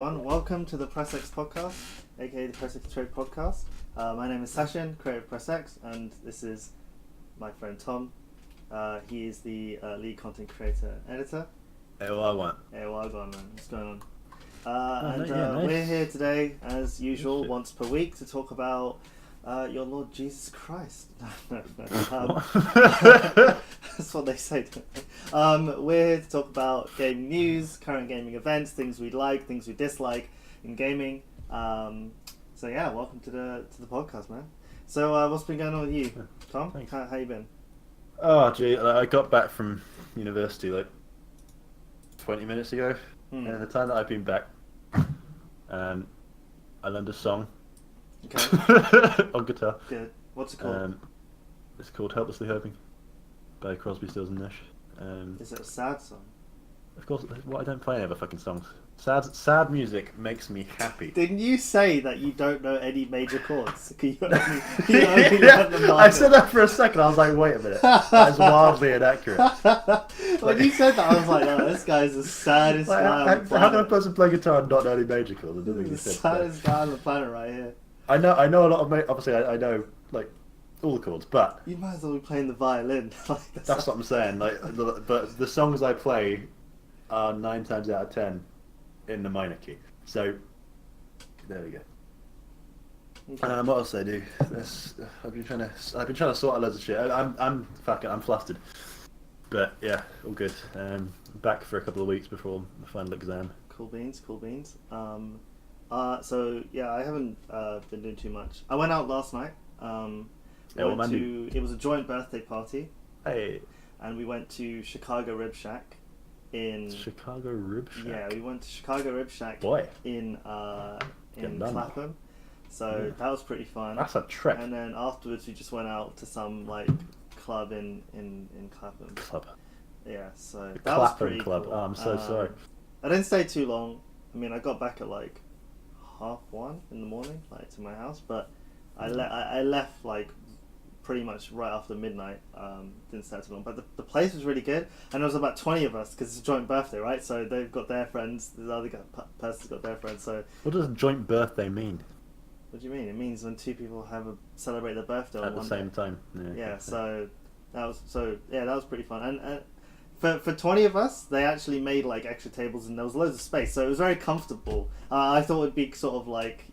Welcome to the PressX podcast, aka the PressXtoTrade podcast. My name is Sachin, creator of PressX, and this is my friend Tom. He is the lead content creator and editor. Hey, well, I want. Hey, well, I got, man. What's going on? Nice. We're here today, as usual, Shit. once per week to talk about your Lord Jesus Christ. No. That's what they say. We're here to talk about gaming news, current gaming events, things we like, things we dislike in gaming. So yeah, welcome to the podcast, man. So what's been going on with you, Tom? Thanks. How you been? Oh, gee, I got back from university like 20 minutes ago, and in the time that I've been back, I learned a song Okay. on guitar. Good. What's it called? It's called "Helplessly Hoping" by Crosby, Stills and Nash. Is it a sad song? Of course, I don't play any other fucking songs. Sad music makes me happy. Didn't you say that you don't know any major chords? You only learn the I said that for a second. I was like, wait a minute, that is wildly inaccurate. When you said that, I was like, oh, this guy's the saddest guy on the How can a planet. person play guitar and not know any major chords? It doesn't make The any sense. saddest guy on the planet right here. I know a lot of obviously I know like all the chords, but You might as well be playing the violin. Like, that's what I'm saying. Like, but the songs I play are 9 times out of 10 in the minor key. So there we go. Okay. What else I do? I've been trying to sort out loads of shit. I'm flustered, but yeah, all good. Back for a couple of weeks before the final exam. Cool beans. So yeah, I haven't been doing too much. I went out last night. Yeah, what man do? It was a joint birthday party, Hey, and we went to Chicago Rib Shack in Chicago Rib Shack. Yeah, we went to Chicago Rib Shack Boy, in Getting done. Clapham. So that was pretty fun. that's a trek. And then afterwards, we just went out to some like club in Clapham. Club. Yeah, so The that was Clapham pretty Club. cool. Oh, I'm so sorry. I didn't stay too long. I mean, I got back at like 1:30 in the morning, like to my house. But I left like pretty much right after midnight. Didn't stay too long. But the place was really good, and there was about 20 of us because it's a joint birthday, right? So they've got their friends. The other person's got their friends. So What does joint birthday mean? what do you mean? It means when two people celebrate their birthday on At the one same day. time. Yeah, okay. so that was pretty fun. And for 20 of us, they actually made like extra tables and there was loads of space, so it was very comfortable. I thought it'd be sort of like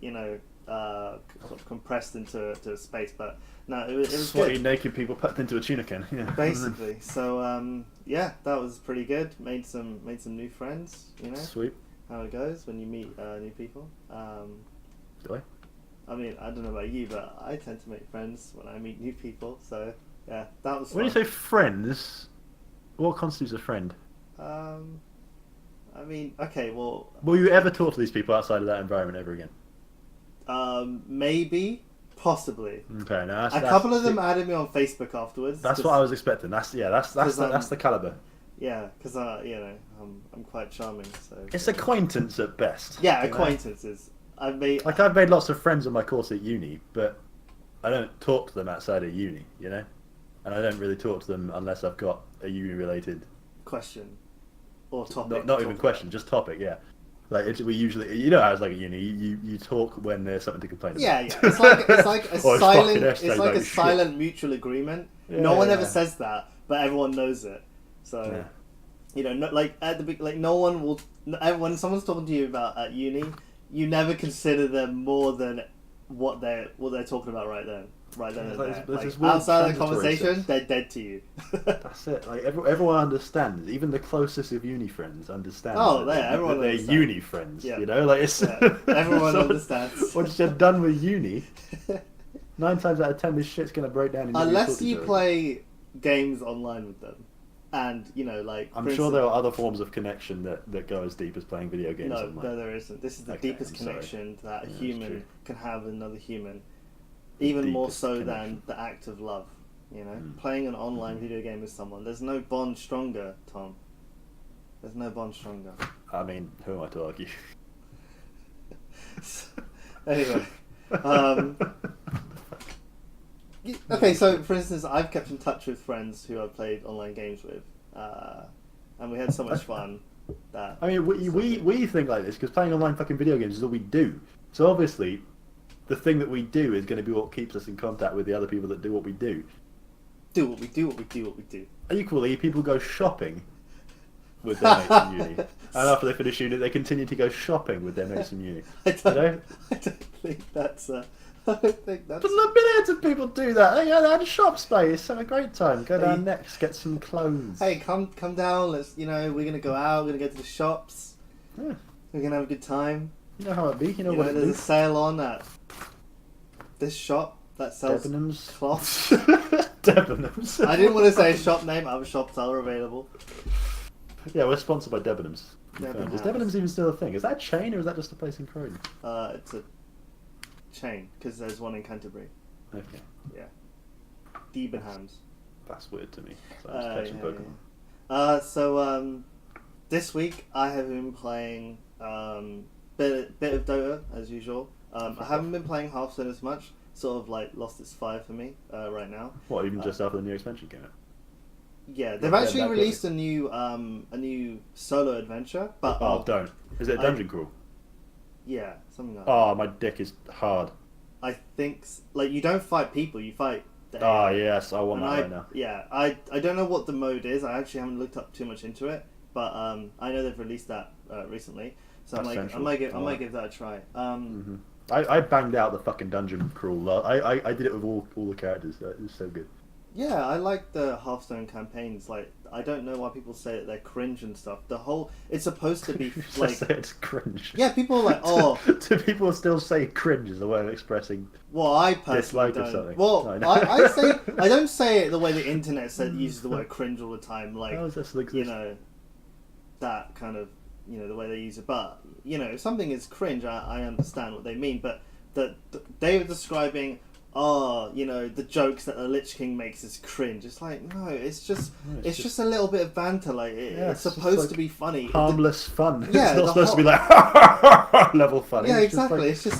sort of compressed into a space, but no, it was Sweaty good. naked people packed into a tuna can. Yeah. Basically, so yeah, that was pretty good. Made some new friends. You know Sweet. how it goes when you meet new people. Do I? I mean, I don't know about you, but I tend to make friends when I meet new people. So yeah, that was fun. When you say friends, what constitutes a friend? I mean, okay, well, Will you ever talk to these people outside of that environment ever again? maybe, possibly. Okay, now A couple of them added me on Facebook afterwards. That's what I was expecting. That's the caliber. Yeah, because I'm quite charming. So It's acquaintance at best. yeah, you know? acquaintances. I've made I've made lots of friends on my course at uni, but I don't talk to them outside of uni. You know, and I don't really talk to them unless I've got a uni-related. question or topic. Not to even talk question, just topic. Yeah, like we usually, you know, how it's like at uni. You talk when there's something to complain about. Yeah. It's like a Or silent. fucking It's hashtag like a shit. silent mutual agreement. Yeah, No one ever yeah. says that, but everyone knows it. So. Yeah. Like at the like, no one will. When someone's talking to you about at uni, you never consider them more than what they're talking about right then. Yeah, And there's there. this Like, weird outside of the transitory conversation, sense. they're dead to you. That's it. Like everyone understands. Even the closest of uni friends understand. Oh, that yeah, everyone they're understands. uni friends. Yeah. You know, like it's Yeah, everyone so understands. Once you're done with uni, 9 times out of 10, this shit's gonna break down. And Unless you play games online with them, and like I'm for sure there instance- are other forms of connection that go as deep as playing video games No, online. there isn't. This is the Okay, deepest I'm sorry. connection that a Yeah, that's human true. can have with another human. Even more Deepest so than connection. the act of love. Mm. Playing an online video game with someone. There's no bond stronger, Tom. There's no bond stronger. I mean, who am I to argue? Anyway. Okay, so for instance, I've kept in touch with friends who I've played online games with. And we had so much fun. that. I mean, we think like this because playing online fucking video games is all we do. So obviously, the thing that we do is going to be what keeps us in contact with the other people that do what we do. Do what we do, what we do, what we do. Equally, people go shopping with their mates in uni. And after they finish uni, they continue to go shopping with their mates in uni. I don't think that's... I don't think that's... But millions of people do that. They go down to shop space, have a great time. Go down next, get some clothes. Hey, come down. Let's, we're gonna go out. We're gonna go to the shops. Yeah. We're gonna have a good time. You know how it be. You know what it there's is. a sale on at this shop that sells Debenhams. cloths. Debenhams. I didn't want to say a shop name. Other shops are available. Yeah, we're sponsored by Debenhams. Debenhams. Is Debenhams even still a thing? Is that a chain or is that just a place in Croydon? It's a chain because there's one in Canterbury. Okay. Yeah. Debenhams. That's weird to me. So I'm just catching Pokemon. Yeah. So this week I have been playing bit of Dota as usual. I haven't been playing Hearthstone as much. Sort of like lost its fire for me right now. What, even just after the new expansion came out? Yeah, they've actually released a new solo adventure. But don't. Is it a dungeon crawl? Yeah, something like that. Oh, my dick is hard. I think like you don't fight people, you fight the Ah, AI. yes, I want that right now. Yeah, I don't know what the mode is. I actually haven't looked up too much into it, but I know they've released that recently, so I might give that a try. I banged out the fucking dungeon crawl. I did it with all the characters. It was so good. Yeah, I like the Hearthstone campaigns. Like, I don't know why people say that they're cringe and stuff. It's supposed to be like say it's cringe. Yeah, people are like, oh. Do people still say cringe as a way of expressing? Well, I personally dislike don't. of something? Well, I don't say it the way the internet uses the word cringe all the time. Like, how does this exist? That kind of the way they use it. But if something is cringe, I understand what they mean. But they were describing. The jokes that the Lich King makes is cringe. It's like, no, it's just a little bit of banter. Like it's supposed to be funny, harmless fun. Yeah, it's not supposed to be like level funny. Yeah, exactly. It's just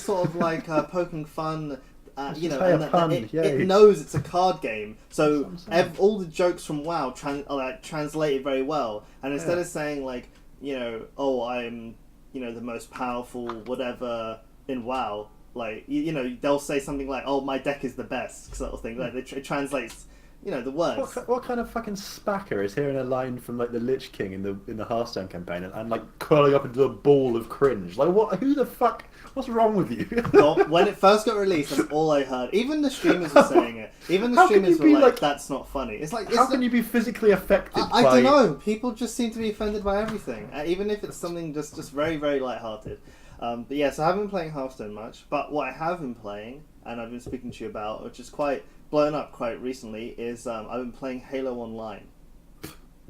sort of like poking fun. It knows it's a card game, so all the jokes from WoW are translated very well. And instead of saying like, I'm the most powerful whatever in WoW. Like, they'll say something like, oh, my deck is the best, sort of thing. Like, it translates, the words. What kind of fucking spacker is hearing a line from, like, the Lich King in the Hearthstone campaign and like, curling up into a ball of cringe? Like, what? Who the fuck? What's wrong with you? Well, when it first got released, that's all I heard. Even the streamers were saying it. Even the streamers were like, that's not funny. It's like... How can you be physically affected by... I don't know. People just seem to be offended by everything. Even if it's something just very, very lighthearted. But yeah, so I haven't been playing Hearthstone much, but what I have been playing, and I've been speaking to you about, which is quite blown up quite recently, is I've been playing Halo Online.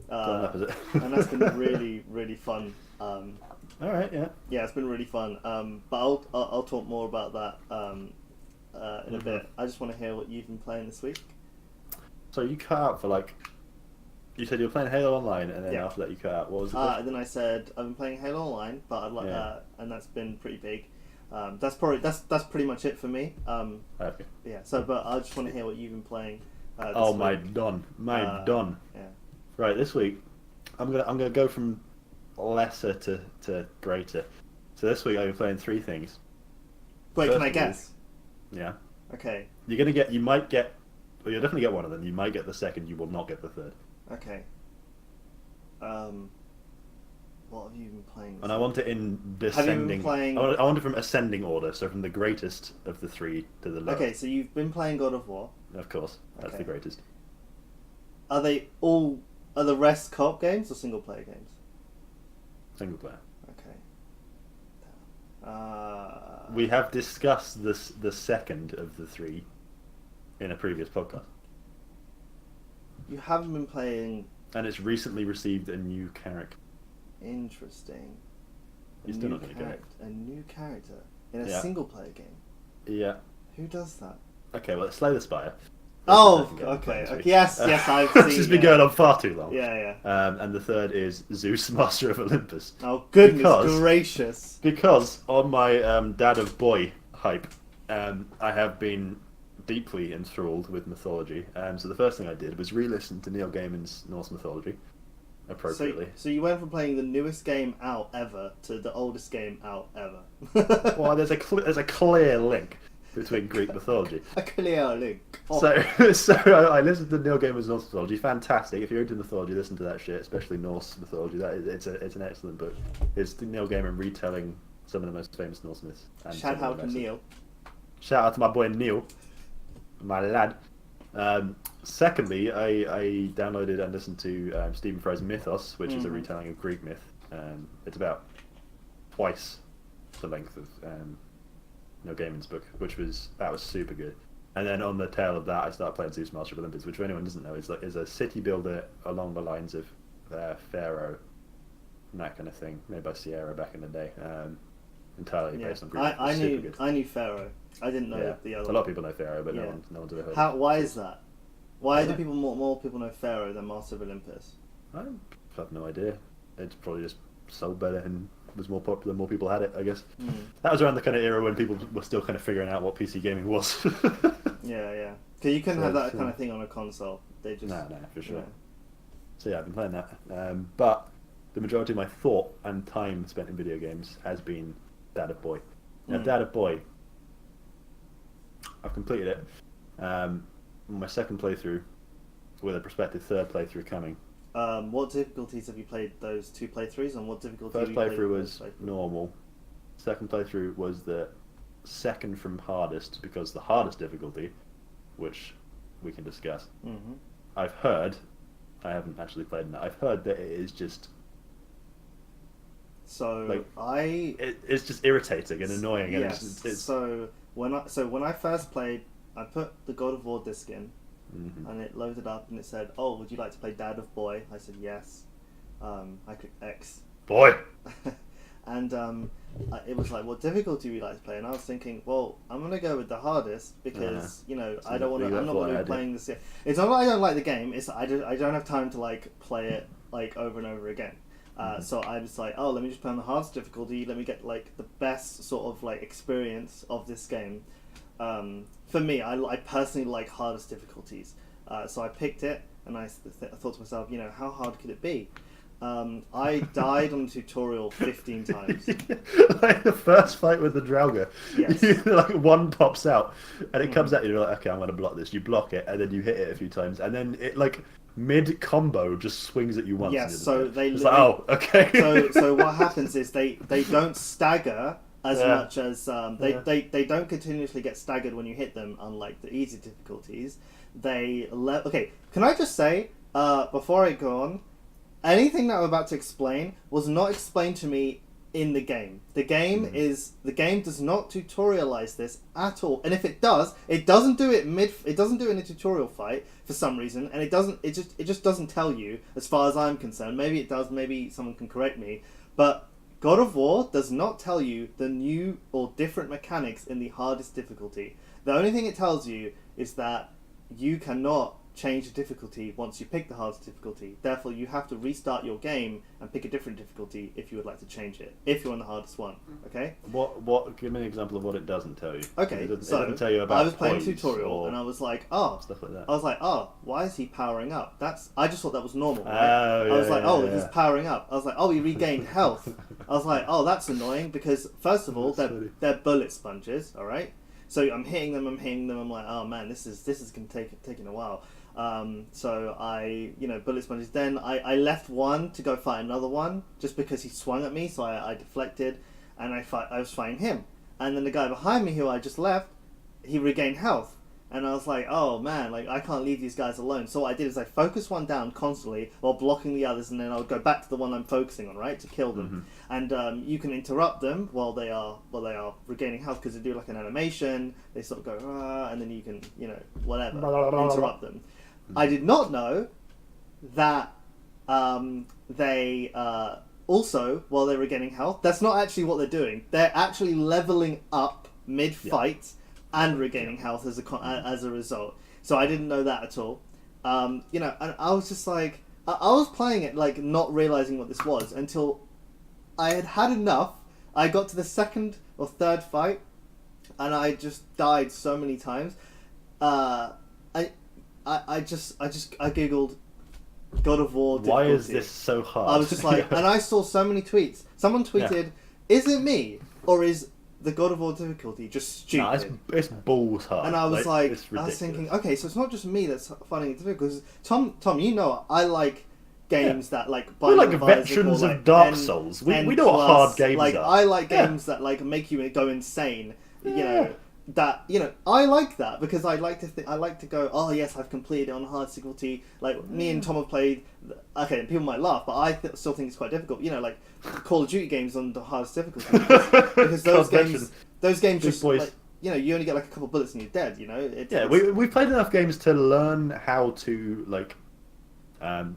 Blown up, is it? And that's been really, really fun. Alright, yeah. Yeah, it's been really fun. But I'll talk more about that in a bit. I just want to hear what you've been playing this week. So you cut out for like... You said you were playing Halo Online, and then after that you cut out. What was it? Then I said I've been playing Halo Online, but I'd like and that's been pretty big. That's pretty much it for me. Okay. Yeah. So, but I just want to hear what you've been playing. This week. my done. Yeah. Right, this week I'm gonna go from lesser to greater. So this week I've been playing 3 things. Wait, can I guess? Yeah. Okay. You'll definitely get one of them. You might get the second. You will not get the third. Okay. What have you been playing? And I want it in descending. Have you been playing... I want it from ascending order, so from the greatest of the 3 to the lowest. Okay, so you've been playing God of War. Of course, that's the greatest. Are the rest co-op games or single player games? Single player. Okay. We have discussed the second of the 3 in a previous podcast. You haven't been playing... And it's recently received a new character. Interesting. You're still not going to get it. A new character in a single player game? Yeah. Who does that? Okay, well, Slay the Spire. Oh, okay. Yes, I've seen... This has been going on far too long. Yeah. And the third is Zeus, Master of Olympus. Oh, goodness gracious. Because on my Dad of Boy hype, I have been deeply enthralled with mythology. So the first thing I did was re-listen to Neil Gaiman's Norse mythology. appropriately. So you went from playing the newest game out ever to the oldest game out ever. Well, there's a clear link between Greek mythology. A clear link. Oh. So I listened to Neil Gaiman's Norse mythology. Fantastic. If you're into mythology, listen to that shit, especially Norse mythology. It's an excellent book. It's Neil Gaiman retelling some of the most famous Norse myths. Shout out to Neil. Shout out to my boy Neil, my lad. Secondly, I downloaded and listened to Stephen Fry's Mythos, which is a retelling of Greek myth. It's about twice the length of Neil Gaiman's book, which was super good. And then on the tail of that, I started playing Zeus Master of Olympus, which, for anyone who doesn't know, is a city builder along the lines of Pharaoh and that kind of thing, made by Sierra back in the day. Entirely based on Greek myth. I knew Pharaoh. I didn't know the other. A lot of people know Pharaoh, but no one's ever heard. Why is that? Why do more people know Pharaoh than Master of Olympus? I have no idea. It's probably just sold better and was more popular. More people had it, I guess. That was around the kind of era when people were still kind of figuring out what PC gaming was. Yeah. Because you couldn't have that kind of thing on a console. They just no, for sure. So yeah, I've been playing that. But the majority of my thought and time spent in video games has been Dad of Boy. Now, Dad of Boy, I've completed it. My second playthrough, with a prospective third playthrough coming. What difficulties have you played those two playthroughs, and what difficulty? First playthrough was normal. Second playthrough was the second from hardest, because the hardest difficulty, which we can discuss. I've heard, I haven't actually played that. I've heard that it is just. So it's just irritating and annoying. Yes. And it's So when I first played, I put the God of War disc in, and it loaded up and it said, "Oh, would you like to play Dad of Boy?" I said yes. I clicked X. Boy. And it was like, "What difficulty would you like to play?" And I was thinking, well, I'm gonna go with the hardest because I don't want to. I'm not going to be playing this. It's not that I don't like the game. It's I don't have time to play it over and over again. So I was like, oh, let me just play on the hardest difficulty. Let me get the best sort of experience of this game. For me, I personally like hardest difficulties. So I picked it, and I thought to myself, how hard could it be? I died on the tutorial 15 times. Like the first fight with the Draugr. Yes. One pops out, and it comes at you. You're like, okay, I'm going to block this. You block it, and then you hit it a few times, and then it mid combo just swings at you once. Yes, so they. It's okay. So what happens is they don't stagger as much as they don't continuously get staggered when you hit them, unlike the easy difficulties. Okay, can I just say before I go on, anything that I'm about to explain was not explained to me in the game. The game does not tutorialize this at all, and if it does, it doesn't do it It doesn't do it in a tutorial fight for some reason, and it doesn't. It just doesn't tell you, as far as I'm concerned. Maybe it does. Maybe someone can correct me, but God of War does not tell you the new or different mechanics in the hardest difficulty. The only thing it tells you is that you cannot change the difficulty once you pick the hardest difficulty. Therefore, you have to restart your game and pick a different difficulty if you would like to change it, if you're on the hardest one. Okay? What? Give me an example of what it doesn't tell you. Okay, it doesn't tell you about I was playing tutorial and I was like, stuff like that. I was like, why is he powering up? I just thought that was normal. Right? I was like, he's powering up. I was like, he regained health. I was like, that's annoying because first of all, they're bullet sponges. All right, so I'm hitting them. I'm like, oh man, this is taking a while. So I, bullet sponges. Then I left one to go fight another one just because he swung at me. So I deflected, and I was fighting him. And then the guy behind me, who I just left, he regained health. And I was like, oh man, I can't leave these guys alone. So what I did is I focused one down constantly while blocking the others, and then I would go back to the one I'm focusing on, right, to kill them. And you can interrupt them while they are regaining health because they do an animation. They sort of go, and then you can, whatever, interrupt them. I did not know that they also, while they were getting health, that's not actually what they're doing. They're actually leveling up mid-fight and regaining health as a result. So I didn't know that at all. And I was just I was playing it not realizing what this was until I had enough. I got to the second or third fight, and I just died so many times. I googled God of War difficulty. Why is this so hard? I was just like, and I saw so many tweets. Someone tweeted, "Is it me or is the God of War difficulty just stupid?" No, it's balls hard. And I was like, I was thinking, okay, so it's not just me that's finding it difficult. Because Tom, you know, I like games that like. We're like veterans of Dark Souls. We know what hard games are. I like games that like make you go insane. You know. That I like that because I like to go, oh yes, I've completed it on hard difficulty. Like me and Tom have played. Okay, people might laugh, but I still think it's quite difficult. Like Call of Duty games on the hardest difficulty because those games just like, you only get like a couple bullets and you're dead. We've played enough games to learn how to like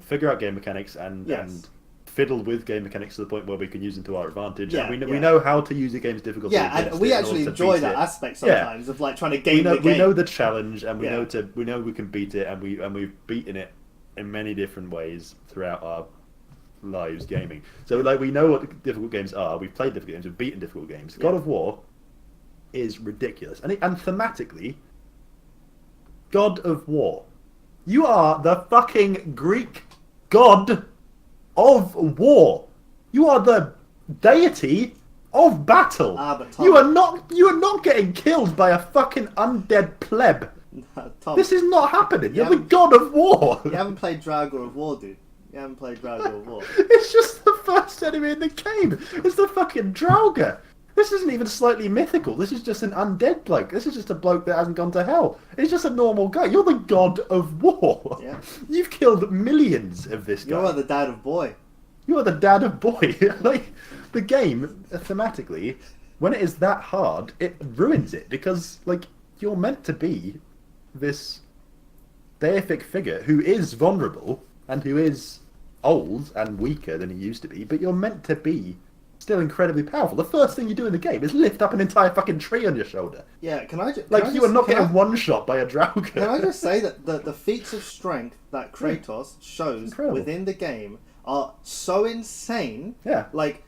figure out game mechanics and fiddle with game mechanics to the point where we can use them to our advantage. Yeah, and we know how to use the game's difficulty. Yeah, and we actually enjoy that aspect sometimes of like trying to game the game. We know the challenge, and we know we can beat it, and we've beaten it in many different ways throughout our lives gaming. So like we know what difficult games are. We've played difficult games. We've beaten difficult games. God of War is ridiculous, and thematically, God of War, you are the fucking Greek god of war. You are the deity of battle. But Tom, you are not getting killed by a fucking undead pleb. Tom, this is not happening. You're the god of war. You haven't played Dragon of War, dude. You haven't played Dragon of War. It's just the first enemy in the game. It's the fucking Draugr. This isn't even slightly mythical. This is just an undead bloke. This is just a bloke that hasn't gone to hell. He's just a normal guy. You're the god of war. Yeah. You've killed millions of this guy. You're the dad of boy. You are the dad of boy. Like, the game, thematically, when it is that hard, it ruins it. Because, like, you're meant to be this deific figure who is vulnerable and who is old and weaker than he used to be, but you're meant to be still incredibly powerful. The first thing you do in the game is lift up an entire fucking tree on your shoulder. Yeah, can I just... Like, you are not getting one shot by a Draugr. Can I just say that the feats of strength that Kratos shows within the game are so insane. Yeah. Like,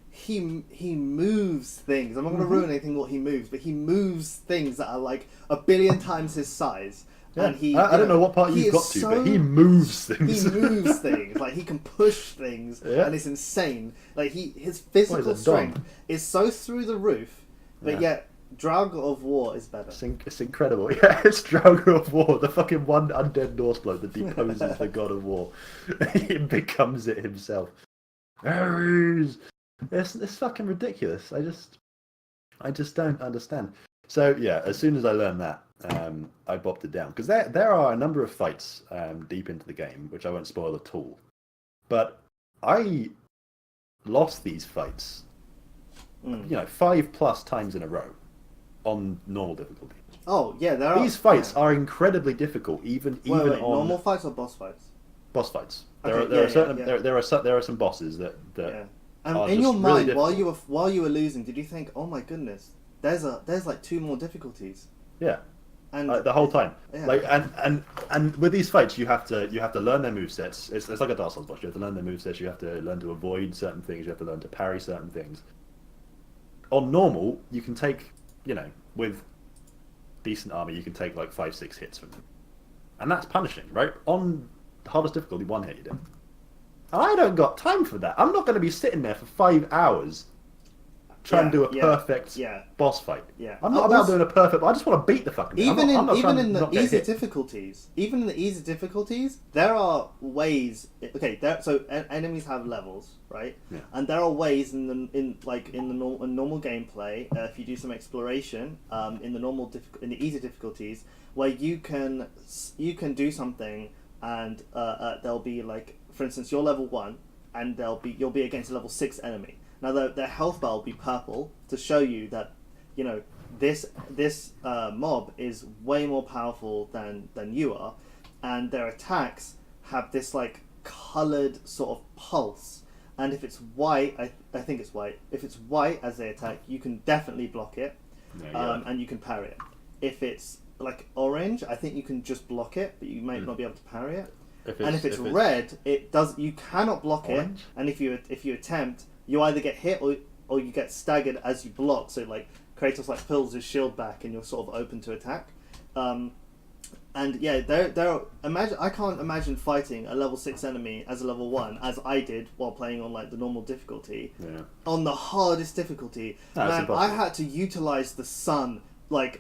he moves things. I'm not going to ruin anything what he moves, but he moves things that are like a billion times his size. Yeah. And I don't know what part you've got to, but he moves things. He moves things. Like, he can push things, and it's insane. Like, his physical strength is so through the roof, but yet Draugr of War is better. It's incredible. Yeah, it's Draugr of War, the fucking one undead Norse bloke that deposes the god of war. He becomes it himself. It's fucking ridiculous. I just don't understand. So yeah, as soon as I learned that, I bopped it down because there are a number of fights deep into the game which I won't spoil at all. But I lost these fights, 5+ times in a row on normal difficulty. Oh yeah, these fights are incredibly difficult, even on normal fights or boss fights. Boss fights. Okay, There are some bosses that And in your mind, while you were losing, did you think, "Oh my goodness, there's like 2 more difficulties"? Yeah. And the whole time, yeah. like and with these fights, you have to learn their movesets. It's like a Dark Souls boss. You have to learn their movesets. You have to learn to avoid certain things. You have to learn to parry certain things. On normal, you can take, with decent armor, you can take like 5-6 hits from them, and that's punishing, right? On the hardest difficulty, 1 hit you do. I don't got time for that. I'm not going to be sitting there for 5 hours trying to do a perfect boss fight. Yeah. I'm not about doing a perfect. I just want to beat the fucking thing. Even in the easy difficulties, there are ways. Okay, so enemies have levels, right? Yeah. And there are ways in the normal gameplay, if you do some exploration, in the easy difficulties, where you can do something, and there'll be like, for instance, you're level 1, and you'll be against a level 6 enemy. Now, their health bar will be purple to show you that, this mob is way more powerful than you are, and their attacks have this like coloured sort of pulse. And if it's white, I think it's white. If it's white as they attack, you can definitely block it, and you can parry it. If it's like orange, I think you can just block it, but you might not be able to parry it. If it's red, you cannot block orange? It. And if you attempt, you either get hit or you get staggered as you block. So like Kratos like pulls his shield back and you're sort of open to attack. And yeah, they're imagine. I can't imagine fighting a level 6 enemy as a level 1, as I did while playing on like the normal difficulty. Yeah. On the hardest difficulty, No, it's man, I impossible. had to utilize the sun. I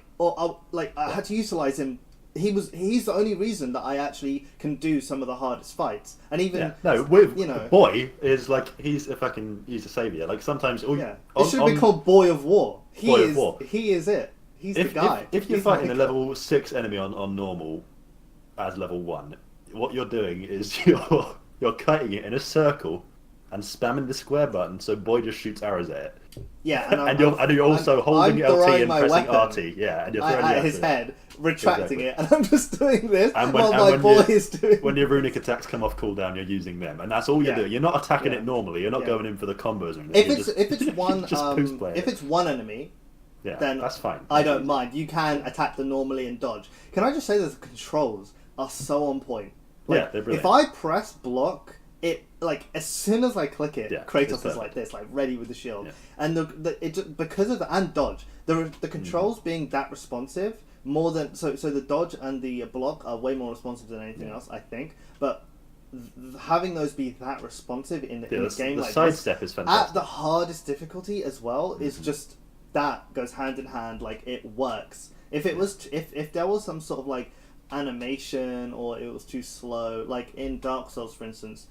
had to utilize him. He's the only reason that I actually can do some of the hardest fights. And even Yeah. No, with you know, Boy is like he's a savior. Like sometimes it should be called Boy of War. He Boy of is. War. He is it. He's the guy. If you're He's the fighting a hiccup. level 6 enemy on normal as level 1, what you're doing is you're kiting it in a circle and spamming the square button so Boy just shoots arrows at it. Yeah, And you're also holding I'm LT throwing and my pressing weapon RT. Yeah, and you're throwing at the his RT. head, retracting Exactly. it, and I'm just doing this And while and my when boy you- is doing. When your runic attacks come off cooldown, you're using them, and that's all you're Yeah. doing. You're not attacking Yeah. it normally. You're not Yeah. going in for the combos or anything. If You're it's just- if it's one just boost play if it. it's one enemy, yeah, then that's fine. I don't mind. You can attack them normally and dodge. Can I just say that the controls are so on point? Like, Yeah, they're brilliant. if I press block, it like as soon as I click it, Yeah, Kratos it's is like perfect. this, like ready with the shield, Yeah. and because of the and dodge, the controls being that responsive more than so the dodge and the block are way more responsive than anything Yeah. else, I think. But having those be that responsive in Yeah, a game the like side this, step is at fantastic. the hardest difficulty as well is just that goes hand in hand. Like it works. If it was if there was some sort of like animation or it was too slow, like in Dark Souls for instance,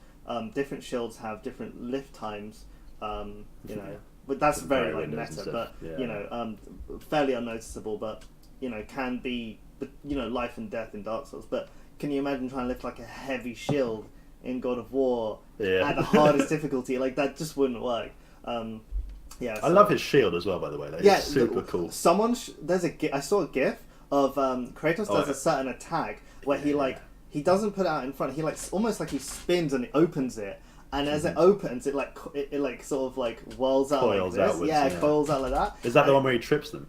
different shields have different lift times. You know, but that's very like windows and meta, stuff. but Yeah. you know, fairly unnoticeable. But you know, can be life and death in Dark Souls. But can you imagine trying to lift like a heavy shield in God of War Yeah. at the hardest difficulty? Like that just wouldn't work. Yeah, I love his shield as well, by the way. That is super cool. I saw a GIF of Kratos does yeah. a certain attack where he Yeah. like he doesn't put it out in front. He like almost like he spins and it opens it, and as it opens, it like it like sort of like whirls out Coils like this. outwards, Yeah, yeah. coils out like that. Is that the And- one where he trips them?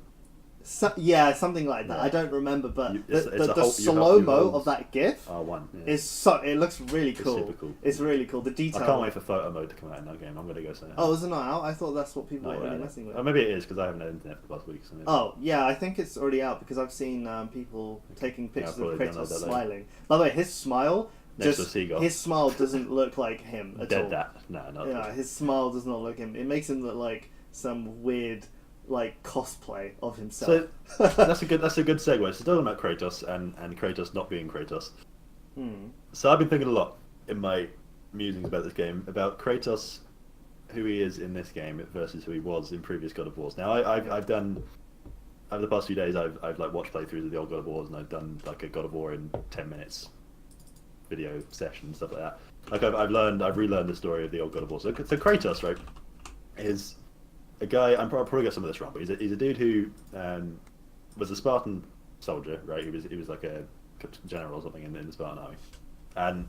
yeah, something like that. Yeah. I don't remember, but It's a the whole- slow you mo hold- of that GIF R1. Yeah. is so it looks really It's cool. super cool. It's really cool. The I detail. can't wait for photo mode to come out in that game. I'm going to go say that. Oh, is it not out? I thought that's what people Not were already yet. messing with. Oh, maybe it is because I haven't had internet for the last week. So maybe. Oh, yeah, I think it's already out because I've seen people taking pictures of probably download Kratos that later. smiling. By the way, his smile, Next to a seagull. his smile doesn't look like him at all. Dead that. No, not Yeah, his smile does not look him. It makes him look like some weird, like cosplay of himself. So that's a good segue. So talking about Kratos and Kratos not being Kratos. So I've been thinking a lot in my musings about this game about Kratos, who he is in this game versus who he was in previous God of Wars. Now I've done over the past few days I've like watched playthroughs of the old God of Wars and I've done like a God of War in 10 minutes video session and stuff like that. Like I've relearned the story of the old God of War. So Kratos, right, is a guy. I'm probably got some of this wrong, but he's a dude who was a Spartan soldier, right? He was like a general or something in the Spartan army, and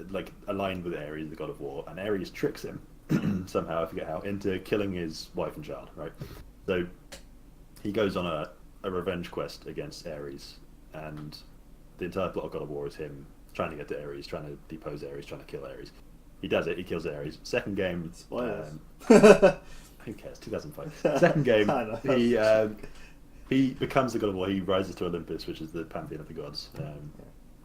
like aligned with Ares, the god of war, and Ares tricks him somehow, I forget how, into killing his wife and child, right? So he goes on a revenge quest against Ares, and the entire plot of God of War is him trying to get to Ares, trying to depose Ares, trying to kill Ares. He does it. He kills Ares. Second game. Spoilers. Who cares? 2005. Second game. I know. He becomes the god of war. He rises to Olympus, which is the pantheon of the gods.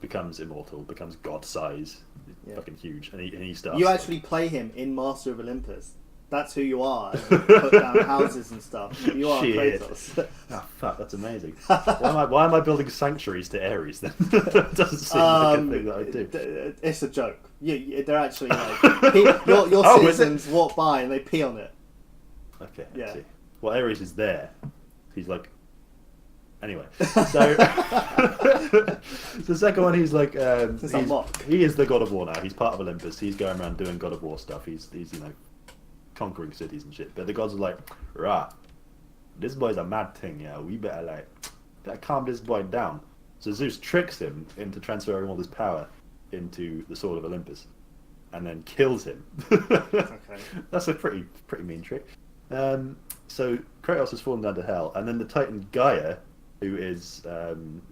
Becomes immortal. Becomes god size. Yeah. Fucking huge. And he starts. You actually play him in Master of Olympus. That's who you are. You put down houses and stuff. You are Shit. Kratos. Oh fuck! That's amazing. Why am I building sanctuaries to Ares then? That doesn't seem like a thing that I do. It's a joke. They're actually like your Oh, is it? citizens walk by and they pee on it. Okay. Yeah. I see. Well, Ares is there. He's like. Anyway, so the second one, he's like, It's a mock. he is the god of war now. He's part of Olympus. He's going around doing god of war stuff. He's conquering cities and shit. But the gods are like, rah, this boy's a mad thing. Yeah, we better calm this boy down. So Zeus tricks him into transferring all this power into the sword of Olympus, and then kills him. Okay. That's a pretty mean trick. So Kratos has fallen down to hell, and then the Titan Gaia, who is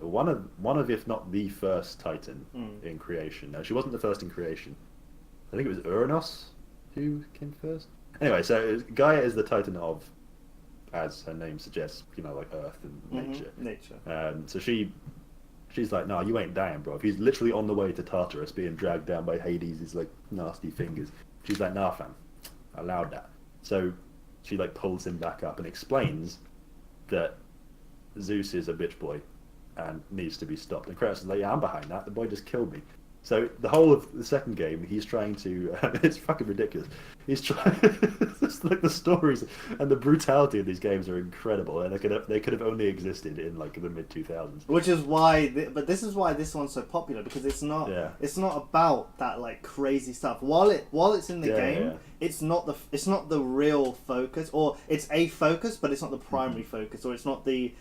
one of if not the first Titan in creation. Now she wasn't the first in creation. I think it was Uranos who came first. Anyway, so Gaia is the Titan of as her name suggests, like Earth and nature. Nature. So she's like, no, you ain't dying, bro. If he's literally on the way to Tartarus, being dragged down by Hades' like nasty fingers. She's like, nah, fam, I allowed that. So she like pulls him back up and explains that Zeus is a bitch boy and needs to be stopped. And Kratos is like, yeah, I'm behind that. The boy just killed me. So the whole of the second game, he's trying to. It's fucking ridiculous. He's trying. It's like the stories and the brutality of these games are incredible, and they could have only existed in like the mid 2000s. Which is why, but this is why this one's so popular, because it's not. Yeah. It's not about that like crazy stuff. While it's in the game, yeah. it's not the real focus, or it's a focus, but it's not the primary focus, or it's not the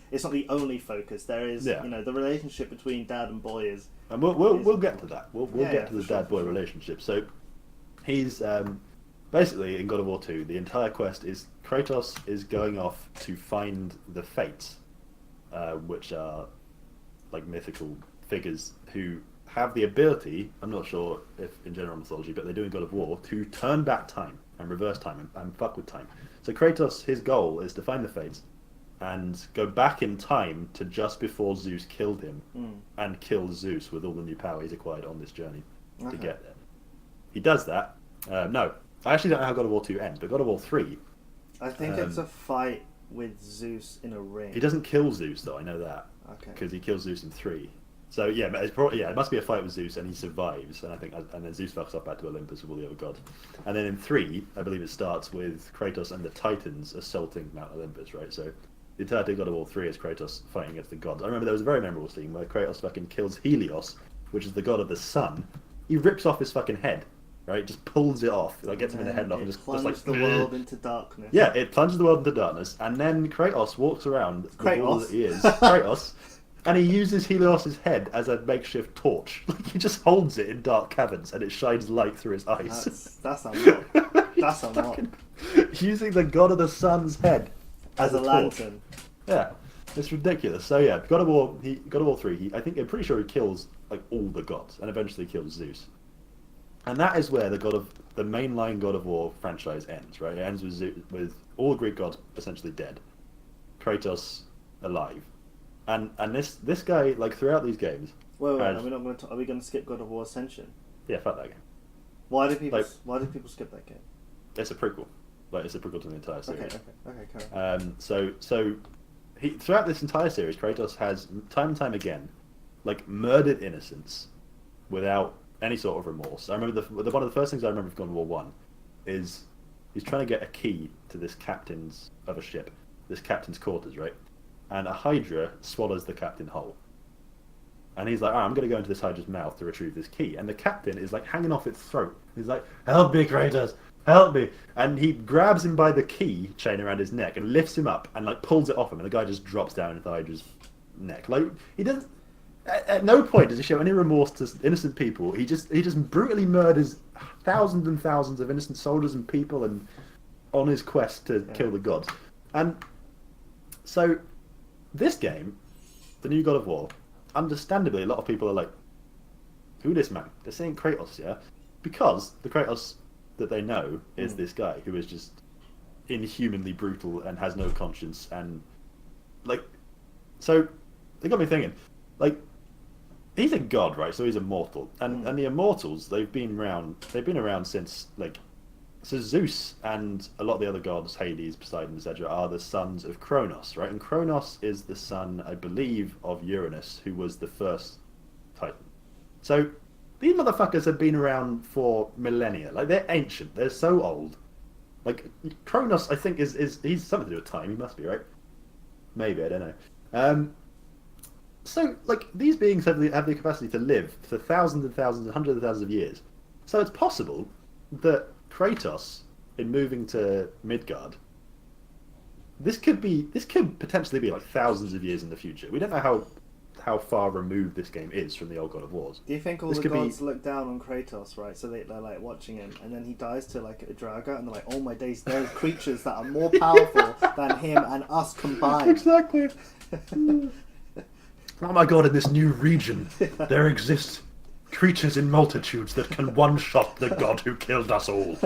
only focus. There is, the relationship between dad and boy is. And we'll get to that. We'll get to the sure, dad-boy relationship. So he's basically in God of War 2. The entire quest is Kratos is going off to find the Fates, which are like mythical figures who have the ability. I'm not sure if in general mythology, but they do in God of War to turn back time and reverse time and fuck with time. So Kratos, his goal is to find the Fates and go back in time to just before Zeus killed him and kill Zeus with all the new power he's acquired on this journey to get there. He does that. No, I actually don't know how God of War 2 ends, but God of War 3... I think it's a fight with Zeus in a ring. He doesn't kill Zeus, though, I know that. Okay. Because he kills Zeus in 3. So, yeah, it must be a fight with Zeus, and he survives, and then Zeus fucks off back to Olympus with all the other gods. And then in 3, I believe it starts with Kratos and the Titans assaulting Mount Olympus, right? So... the entirety of God of War 3 is Kratos fighting against the gods. I remember there was a very memorable scene where Kratos fucking kills Helios, which is the god of the sun. He rips off his fucking head, right? Just pulls it off, like gets him in the headlock and just like the world into darkness. Yeah, it plunges the world into darkness, and then Kratos walks around with all that he is, Kratos, and he uses Helios' head as a makeshift torch. Like he just holds it in dark caverns, and it shines light through his eyes. That's unlocked. That's unlocked. Using the god of the sun's head as a lantern. Yeah, it's ridiculous. So yeah, God of War 3. I'm pretty sure he kills like all the gods and eventually kills Zeus. And that is where the mainline God of War franchise ends. Right, it ends with Zeus, with all the Greek gods essentially dead, Kratos alive, and this guy like throughout these games. Wait, are we going to skip God of War Ascension? Yeah, fuck that game. Why do people skip that game? It's a prequel. Like it's a prequel to the entire series. Okay, carry on. So he throughout this entire series, Kratos has time and time again, like murdered innocents, without any sort of remorse. I remember one of the first things I remember from God of War 1 is he's trying to get a key to this captain's of a ship, this captain's quarters, right? And a Hydra swallows the captain whole. And he's like, I'm going to go into this Hydra's mouth to retrieve this key. And the captain is like hanging off its throat. He's like, help me, Kratos, help me. And he grabs him by the key chain around his neck and lifts him up and like pulls it off him. And the guy just drops down into Hydra's neck. Like, he doesn't, at no point does he show any remorse to innocent people. He just brutally murders thousands and thousands of innocent soldiers and people and on his quest to kill the gods. And so this game, the new God of War, understandably, a lot of people are like, who this man? They're saying Kratos, yeah? Because the Kratos that they know is this guy who is just inhumanly brutal and has no conscience and, like, so they got me thinking, like, he's a god, right? So he's immortal. And the immortals, they've been around since, like, so Zeus and a lot of the other gods, Hades, Poseidon, etc., are the sons of Kronos, right? And Kronos is the son, I believe, of Uranus, who was the first Titan. So these motherfuckers have been around for millennia. Like, they're ancient. They're so old. Like, Kronos, I think, he's something to do with time. He must be, right? Maybe, I don't know. So, like, these beings have the capacity to live for thousands and thousands and hundreds of thousands of years. So it's possible that Kratos, in moving to Midgard, this could potentially be like thousands of years in the future. We don't know how far removed this game is from the old God of Wars. Do you think all the gods look down on Kratos, right? So they're like watching him, and then he dies to like a dragon, and they're like, "Oh my days, there's creatures that are more powerful than him and us combined." Exactly. Oh my god! In this new region, there exists creatures in multitudes that can one-shot the god who killed us all.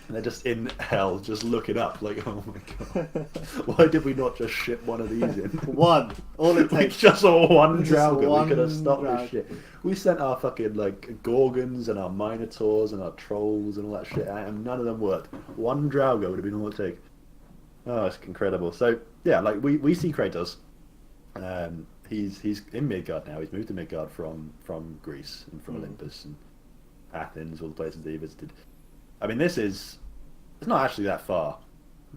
And they're just in hell, just looking up, like, oh my god, why did we not just ship one of these in? One. All it We takes. just saw one Just Draugr. one We could have stopped Draugr. this shit. We sent our fucking like Gorgons and our Minotaurs and our Trolls and all that shit, and none of them worked. One Draugr would have been all it take. Oh, it's incredible. So yeah, like we see Kratos. He's in Midgard now. He's moved to Midgard from Greece and from Olympus and Athens, all the places that he visited. I mean, it's not actually that far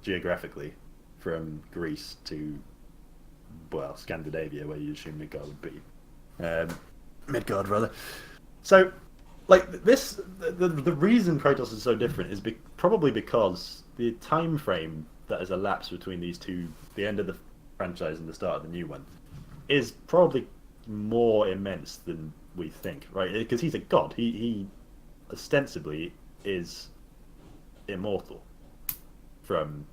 geographically from Greece to, well, Scandinavia, where you assume Midgard would be. Midgard, rather. So, like, the reason Kratos is so different is probably because the time frame that has elapsed between these two, the end of the franchise and the start of the new one, is probably more immense than we think, right? Because he's a god. He ostensibly is immortal from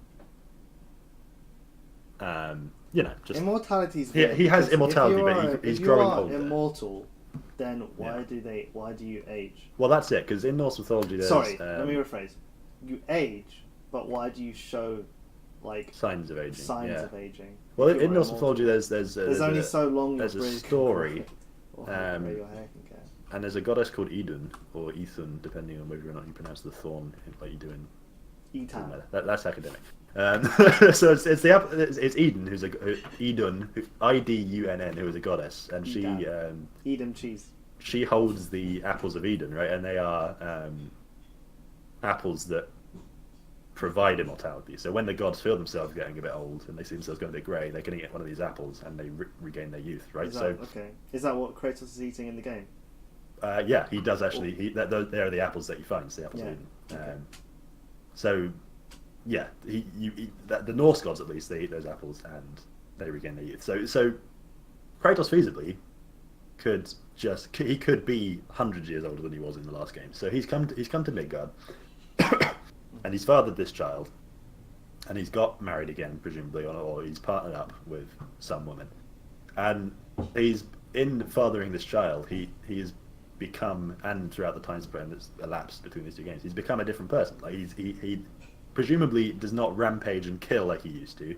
just Immortality's he has because immortality, if you but are- he's if you growing are older. immortal, then why do you age? Well, that's it, because in Norse mythology there's Sorry, let me rephrase. You age, but why do you show like signs of aging. signs of aging? Well, If you in are Norse immortal? mythology there's only a, so long there's your a brain can story, grow, or how your hair can get. and there's a goddess called Idun or Ithun, depending on whether or not you pronounce the thorn like you do in. Etan. That's academic. So it's Eden who's Idun, Idunn, who is a goddess, and she Eat 'em cheese. she holds the apples of Eden, right? And they are apples that provide immortality. So when the gods feel themselves getting a bit old and they see themselves going a bit grey, they can eat one of these apples and they regain their youth, right? Is that what Kratos is eating in the game? Yeah, he does actually. They are the apples that he finds, the apples of Eden. Okay. So, yeah, the Norse gods at least, they eat those apples and they regain their youth. So Kratos feasibly could be 100 years older than he was in the last game. So he's come to Midgard, and he's fathered this child, and he's got married again, presumably, or he's partnered up with some woman, and he's in fathering this child. He has become, and throughout the time span that's elapsed between these two games, he's become a different person. Like he presumably does not rampage and kill like he used to,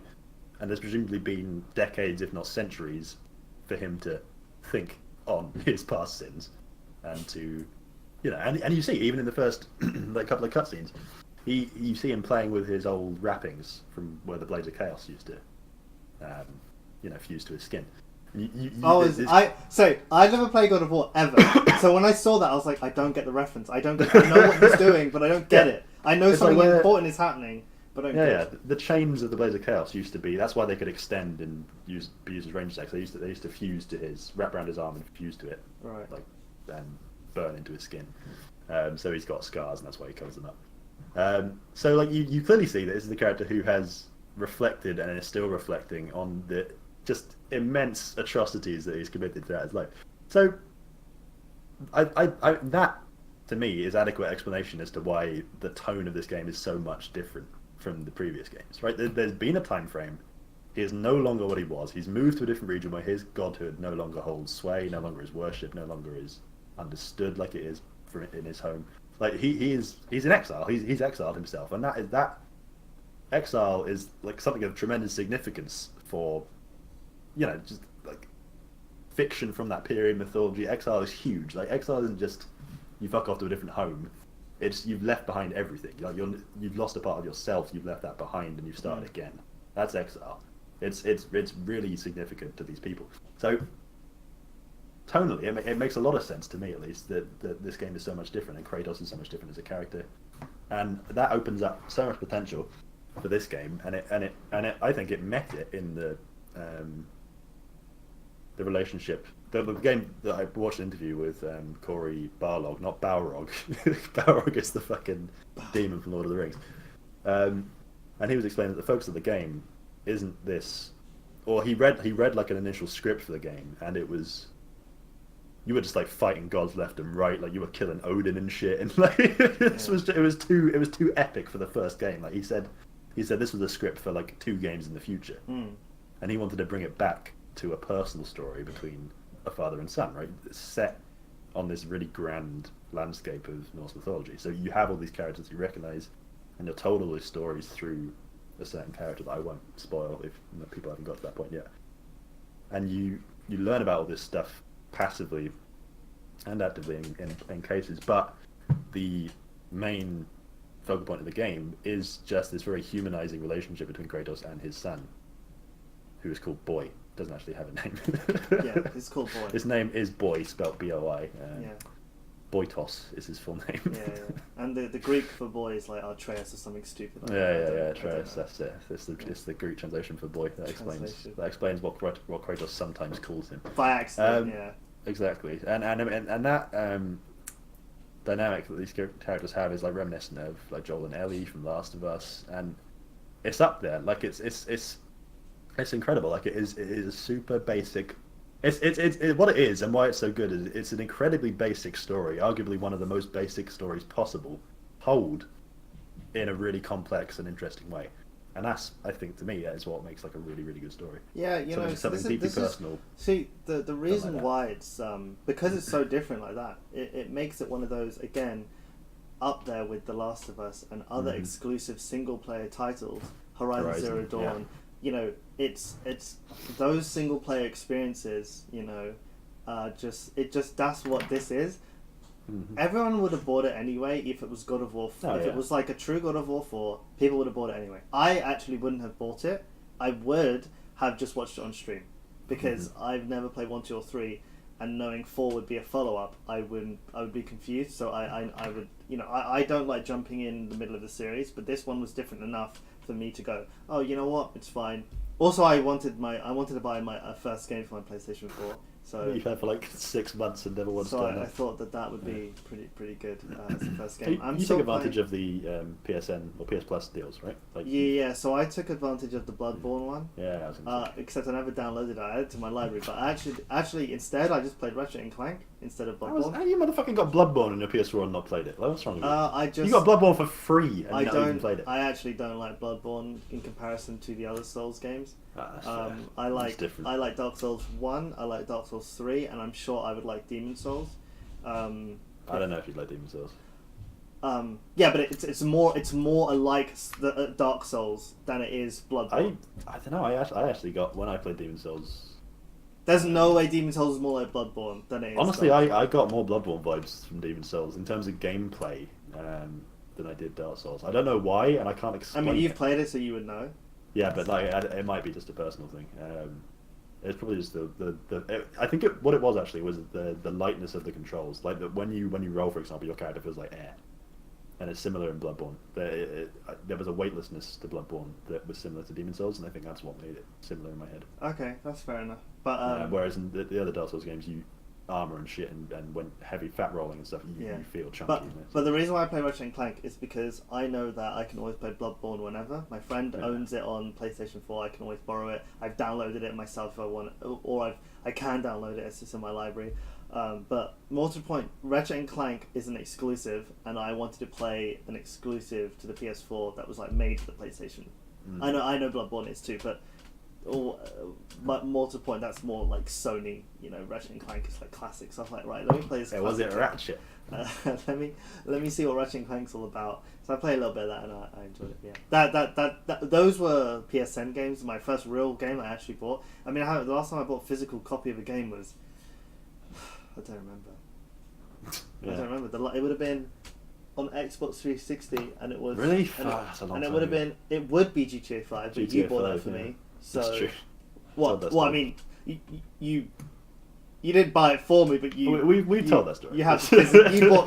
and there's presumably been decades, if not centuries, for him to think on his past sins, and to, and you see even in the first like couple of cutscenes, you see him playing with his old wrappings from where the Blades of Chaos used to, fuse to his skin. I've never played God of War ever. So when I saw that, I was like, I don't get the reference. I know what he's doing, but I don't get it. I know something important is happening, but I don't get it. The chains of the Blades of Chaos used to be. That's why they could extend and be used as range attacks. They used to fuse to wrap around his arm and fuse to it, right? Like, and burn into his skin. So he's got scars, and that's why he covers them up. So like you clearly see that this is the character who has reflected and is still reflecting on the just immense atrocities that he's committed throughout his life. So that to me is adequate explanation as to why the tone of this game is so much different from the previous games, right? There's been a time frame. He is no longer what he was. He's moved to a different region where his godhood no longer holds sway, no longer is worshipped, no longer is understood like it is in his home. Like he's in exile. He's exiled himself, and that exile is like something of tremendous significance for, just like fiction from that period, mythology. Exile is huge. Like exile isn't just you fuck off to a different home. It's you've left behind everything. Like you've lost a part of yourself. You've left that behind, and you've started again. That's exile. It's really significant to these people. So tonally, it makes a lot of sense to me, at least, that this game is so much different, and Kratos is so much different as a character, and that opens up so much potential for this game. And I think it met it in the relationship. The game that I watched an interview with Corey Barlog, not Balrog. Balrog is the fucking demon from Lord of the Rings, and he was explaining that the focus of the game isn't this, or he read like an initial script for the game, and it was. You were just like fighting gods left and right, like you were killing Odin and shit, and like it was too epic for the first game. Like he said this was a script for like 2 games in the future, and he wanted to bring it back to a personal story between a father and son, right? It's set on this really grand landscape of Norse mythology. So you have all these characters you recognise, and you're told all these stories through a certain character that I won't spoil if people haven't got to that point yet. And you learn about all this stuff passively and actively in cases, but the main focal point of the game is just this very humanizing relationship between Kratos and his son, who is called Boy. Doesn't actually have a name. Yeah, it's called Boy. His name is Boy, spelled Boi. Yeah. Boytos is his full name. Yeah. And the Greek for boy is like Atreus or something stupid. Yeah, Atreus. That's it. It's the Greek translation for boy. That explains what Kratos sometimes calls him. By accident, yeah. Exactly, and that dynamic that these characters have is like reminiscent of like Joel and Ellie from Last of Us, and it's up there. Like it's incredible. Like it is super basic. It's what it is and why it's so good is it's an incredibly basic story, arguably one of the most basic stories possible, told in a really complex and interesting way. And that's, I think, to me, that is what makes like a really, really good story. Yeah, you know, something deeply personal. See, the reason why it's because it's so different like that, it makes it one of those, again, up there with The Last of Us and other exclusive single player titles, Horizon Zero Dawn. Yeah. You know, it's those single player experiences. You know, that's what this is. Mm-hmm. Everyone would have bought it anyway if it was God of War 4. It was like a true God of War 4, people would have bought it anyway. I actually wouldn't have bought it. I would have just watched it on stream because I've never played 1, 2, or 3, and knowing 4 would be a follow up, I would be confused. So I would, you know, I don't like jumping in the middle of the series, but this one was different enough for me to go, oh, you know what, it's fine. Also, I wanted to buy my first game for my PlayStation 4. So you've had for like 6 months and never once done it. So I thought that would be pretty good as the first game. You took advantage of the PSN or PS Plus deals, right? Like yeah. So I took advantage of the Bloodborne one. Yeah, I was gonna say. Except I never downloaded it. I added it to my library, but actually instead I just played Ratchet and Clank instead of Bloodborne. How you motherfucking got Bloodborne on your PS4 and not played it? Like, what's wrong with you? You got Bloodborne for free and not even played it. I actually don't like Bloodborne in comparison to the other Souls games. I like Dark Souls 1, I like Dark Souls 3, and I'm sure I would like Demon Souls. I don't know if you'd like Demon Souls. Yeah, but it's more alike the Dark Souls than it is Bloodborne. I don't know. I actually got when I played Demon Souls. There's no way Demon Souls is more like Bloodborne than it is. Honestly, I got more Bloodborne vibes from Demon Souls in terms of gameplay than I did Dark Souls. I don't know why, and I can't explain. I mean, you've played it, so you would know. Yeah, but like it might be just a personal thing. It's probably just I think what it was actually was the lightness of the controls. Like when you roll, for example, your character feels like air, and it's similar in Bloodborne. There was a weightlessness to Bloodborne that was similar to Demon Souls, and I think that's what made it similar in my head. Okay, that's fair enough. But whereas in the other Dark Souls games, you armor and shit, and when heavy fat rolling and stuff, you feel chunky. But the reason why I play Ratchet and Clank is because I know that I can always play Bloodborne whenever. My friend owns it on PlayStation 4. I can always borrow it. I've downloaded it myself if I want, or I can download it. It's just in my library. But more to the point, Ratchet and Clank is an exclusive, and I wanted to play an exclusive to the PS4 that was like made for the PlayStation. I know Bloodborne is too, but more to the point, that's more like Sony. You know, Ratchet and Clank is like classic. So I was like, right, let me play this. Was it Ratchet? Let me see what Ratchet and Clank's all about. So I played a little bit of that, and I enjoyed it. Yeah, those were PSN games. My first real game I actually bought. I mean, the last time I bought a physical copy of a game was I don't remember. I don't remember. It would have been on Xbox 360, and it was really. And it would have been. It would be GTA 5, but you bought that for me. So that's true. What? Well, I mean, you didn't buy it for me, but we've told that story. You have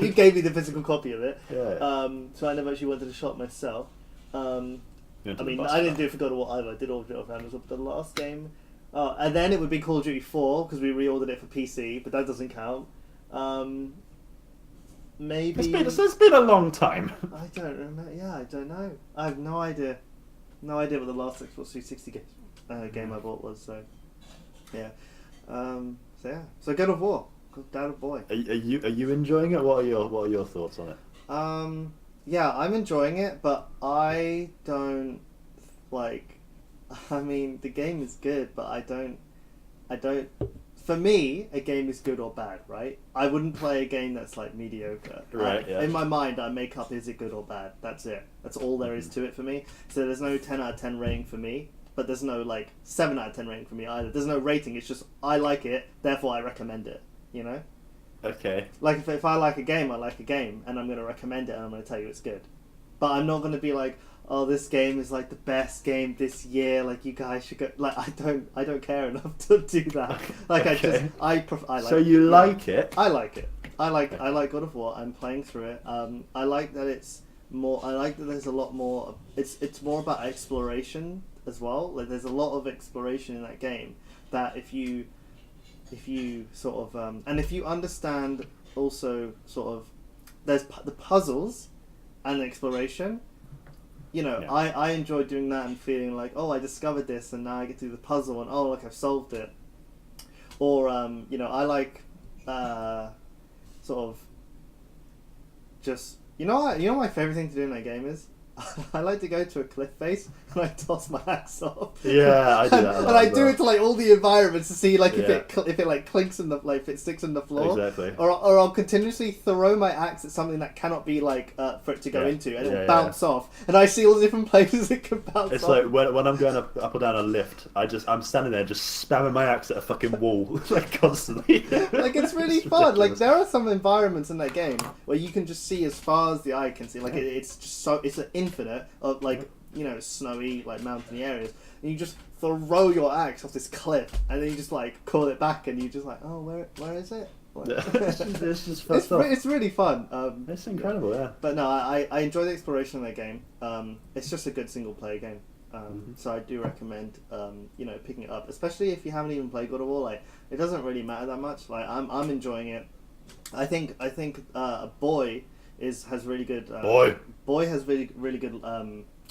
you gave me the physical copy of it. Yeah. So I never actually went to the shop myself. I mean, I didn't do it for God of War either. I did order it off Amazon. But the last game, and then it would be Call of Duty 4 because we reordered it for PC, but that doesn't count. Maybe it's been a long time. I don't remember. Yeah, I don't know. I have no idea. No idea what the last Xbox 360 game I bought was. So, yeah. So God of War, God of Boy. Are you enjoying it? What are your thoughts on it? Yeah, I'm enjoying it, but I don't like. I mean, the game is good, but I don't for me, a game is good or bad, right? I wouldn't play a game that's like mediocre. Right, yeah. In my mind, I make up, is it good or bad? That's it. That's all there is to it for me. So there's no 10 out of 10 rating for me, but there's no like 7 out of 10 rating for me either. There's no rating. It's just I like it, therefore I recommend it. You know? Okay. Like if I like a game, I like a game, and I'm going to recommend it, and I'm going to tell you it's good. But I'm not going to be like, oh, this game is like the best game this year. Like you guys should go. Like I don't care enough to do that. Like Okay. I like. So you like it? I like it. I like God of War. I'm playing through it. I like that it's more. I like that there's a lot more. It's more about exploration as well. Like there's a lot of exploration in that game. That if you sort of and if you understand also sort of there's the puzzles and the exploration. You know, Yeah. I enjoy doing that and feeling like, oh, I discovered this and now I get to do the puzzle and oh, look, I've solved it. Or you know, I like sort of just you know what my favorite thing to do in that game is I like to go to a cliff face and I toss my axe off. Yeah, I do that a lot and I as do well. it to like all the environments to see like Yeah. if it like clinks in the like if it sticks in the floor. Exactly. Or I'll continuously throw my axe at something that cannot be like for it to go Yeah. into and it Yeah, will yeah, bounce off. And I see all the different places it can bounce It's off. like when I'm going up or down a lift, I'm standing there just spamming my axe at a fucking wall like constantly. Like it's really fun. Like ridiculous. there are some environments in that game where you can just see as far as the eye can see. Like it's just so it's an infinite of like you know snowy like mountainy areas, and you just throw your axe off this cliff, and then you just like call it back, and you just like oh where is it? Like, It's just fun stuff. it's really fun. It's incredible, yeah. But no, I enjoy the exploration of that game. It's just a good single player game. So I do recommend you know picking it up, especially if you haven't even played God of War. Like it doesn't really matter that much. Like I'm enjoying it. I think Boy has really good Boy has really good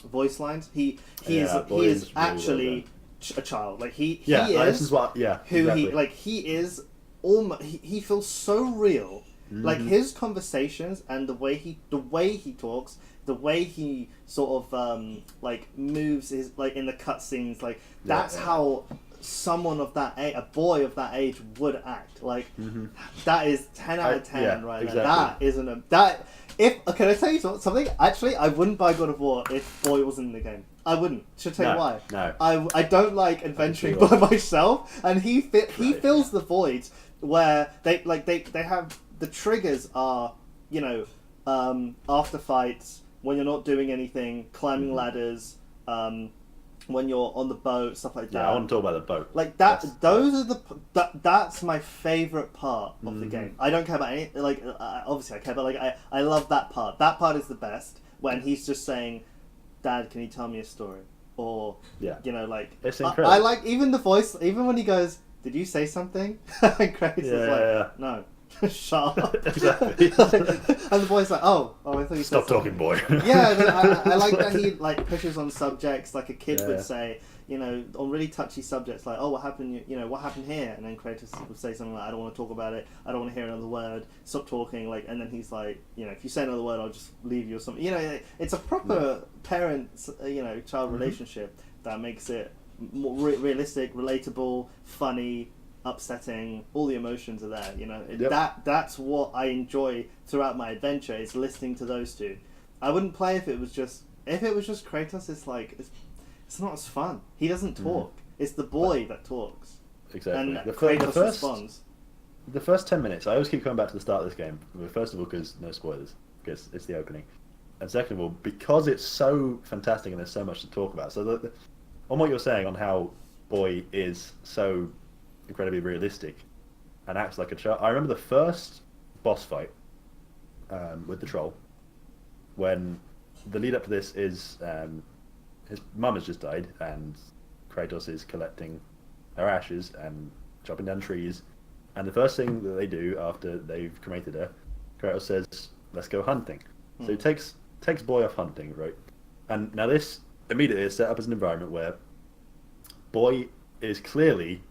voice lines. He is really actually a child. Like he this is is what who exactly. he like he is almost he feels so real. Like his conversations and the way he talks, the way he sort of like moves his like in the cutscenes, like that's how someone of that age, a boy of that age would act. Like that is 10 out of 10 right exactly. now. That isn't a that if can I tell you something? Actually, I wouldn't buy God of War if Boy wasn't in the game. I wouldn't. Should I tell you why? No. I don't like adventuring by myself, and he fills the voids where they have the triggers are you know after fights when you're not doing anything, climbing ladders, when you're on the boat, stuff like that. Yeah, I want to talk about the boat. Like that, that's my favorite part of the game. I don't care about any. Like obviously I care, but like I love that part. That part is the best when he's just saying, "Dad, can you tell me a story?" Or you know, like it's incredible. I like even the voice, even when he goes, "Did you say something?" And Grace is like, "No." Shut up. Exactly. And the boy's like, oh, I thought you said Stop talking, boy. Yeah, I like that he like pushes on subjects like a kid would say, you know, on really touchy subjects like, oh, what happened? You know, what happened here? And then Kratos would say something like, I don't want to talk about it. I don't want to hear another word. Stop talking. Like, and then he's like, you know, if you say another word, I'll just leave you or something. You know, it's a proper parent, you know, child relationship that makes it more realistic, relatable, funny. Upsetting, all the emotions are there, you know. That's what I enjoy throughout my adventure is listening to those two. I wouldn't play if it was just Kratos. It's like it's not as fun. He doesn't talk. It's the boy that talks. Exactly. And The responds. The first 10 minutes, I always keep coming back to the start of this game. First of all, because no spoilers, because it's the opening, and second of all, because it's so fantastic and there's so much to talk about. So on what you're saying on how Boy is so incredibly realistic and acts like a child. I remember the first boss fight with the troll, when the lead up to this is his mum has just died and Kratos is collecting her ashes and chopping down trees, and the first thing that they do after they've cremated her, Kratos says, let's go hunting. So he takes Boy off hunting, right? And now this immediately is set up as an environment where Boy is clearly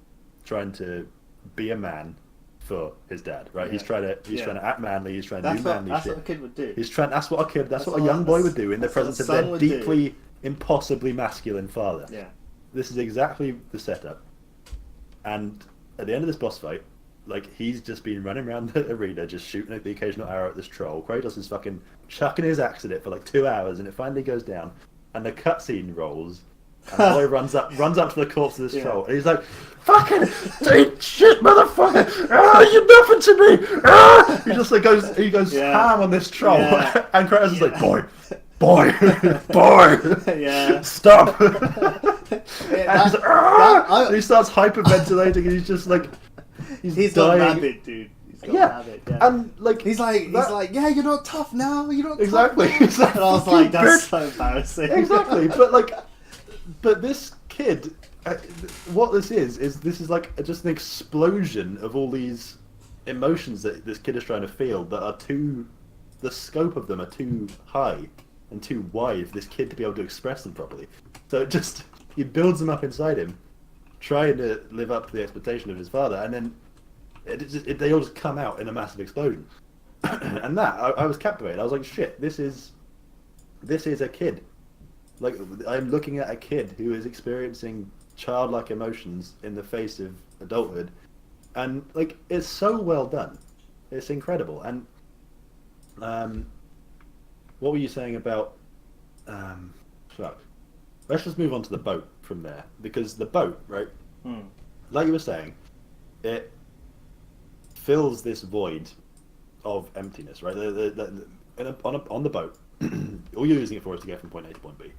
trying to be a man for his dad, right? He's trying to act manly. He's trying to do manly shit. That's what a kid would do. That's what a young boy would do in the presence of their deeply, impossibly masculine father. Yeah. This is exactly the setup. And at the end of this boss fight, like, he's just been running around the arena, just shooting the occasional arrow at this troll. Kratos is fucking chucking his axe at it for like 2 hours, and it finally goes down, and the cutscene rolls, and the boy runs up to the corpse of this troll, and he's like, "Fucking eat shit, motherfucker! Ah, you're nothing to me! Ah!" He just like goes ham on this troll, and Kratos is like, boy, stop! And he's like, and he starts hyperventilating, and he's just like, he's got dying. rabid, dude. He's got rabid, and like he's like, yeah, you're not tough now. You're not exactly. tough now. He's like, and I was like, that's so embarrassing. Exactly, but this kid, what this is like just an explosion of all these emotions that this kid is trying to feel that are the scope of them are too high and too wide for this kid to be able to express them properly. So he builds them up inside him, trying to live up to the expectation of his father, and then they all just come out in a massive explosion. And I was captivated. I was like, shit, this is a kid. Like, I'm looking at a kid who is experiencing childlike emotions in the face of adulthood, and like, it's so well done. It's incredible. And what were you saying about let's just move on to the boat from there, because the boat, right, like you were saying, it fills this void of emptiness, right? On the boat, all you're using it for is to get from point A to point B.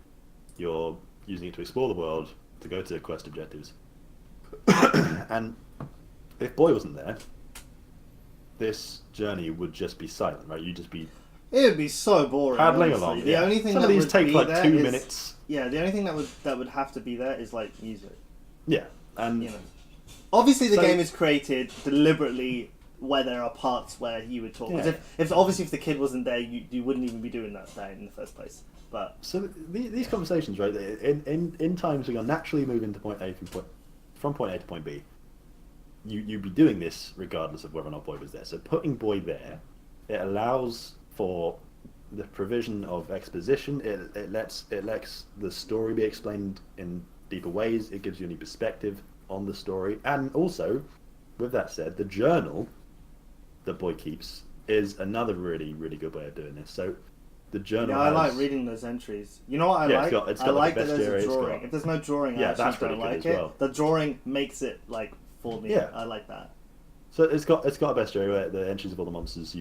You're using it to explore the world, to go to quest objectives. And if Boy wasn't there, this journey would just be silent, right? You'd just be... It would be so boring. Paddling honestly. along. The only thing some that of these would take be like there 2 is, minutes. Yeah, the only thing that would have to be there is like music. Yeah, and you know, obviously the game is created deliberately where there are parts where you would talk. Yeah. If obviously if the kid wasn't there, you wouldn't even be doing that in the first place. But so these conversations, right? In times when you're naturally moving to point A from point A to point B, you'd be doing this regardless of whether or not Boy was there. So putting Boy there, it allows for the provision of exposition. It lets the story be explained in deeper ways. It gives you a new perspective on the story, and also, with that said, the journal that Boy keeps is another really, really good way of doing this. So the journal. Yeah, I like reading those entries. You know what I like? It's got I like like that there's a bestiary, drawing. If there's no drawing, I actually don't like it. Well. The drawing makes it like for me. Yeah. I like that. So it's got a bestiary where the entries of all the monsters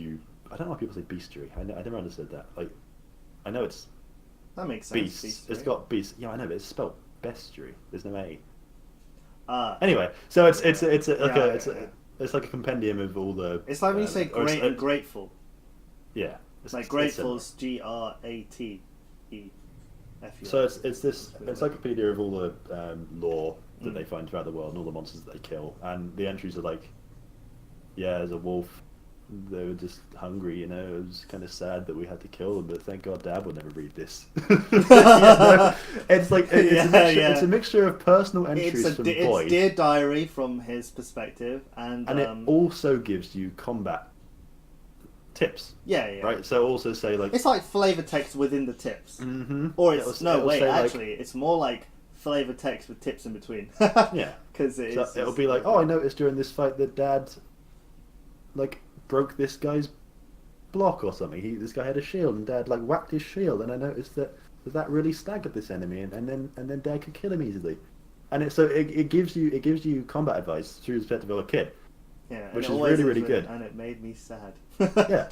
I don't know why people say bestiary. I never understood that. Like, I know it's that makes sense. Beast. It's got beast. Yeah, I know, but it's spelled bestiary. There's no A. Ah. Anyway, so it's like a compendium of all the. It's like when you say great and grateful. Yeah. It's like grateful's GRATEFU. So it's this encyclopedia of all the lore that they find throughout the world and all the monsters that they kill, and the entries are like, yeah, there's a wolf. They were just hungry, you know. It was kind of sad that we had to kill them, but thank God Dad would never read this. It's like it's a mixture of personal entries from Boy. It's Dear Diary from his perspective, and it also gives you combat tips. Yeah. Right. So also say like it's like flavor text within the tips, or it's it's more like flavor text with tips in between. Yeah, because it'll be like, oh, I noticed during this fight that Dad like broke this guy's block or something. This guy had a shield, and Dad like whacked his shield, and I noticed that really staggered this enemy, and then Dad could kill him easily. And it gives you combat advice through the perspective of a kid. Yeah, which is really, really good. And it made me sad. Yeah,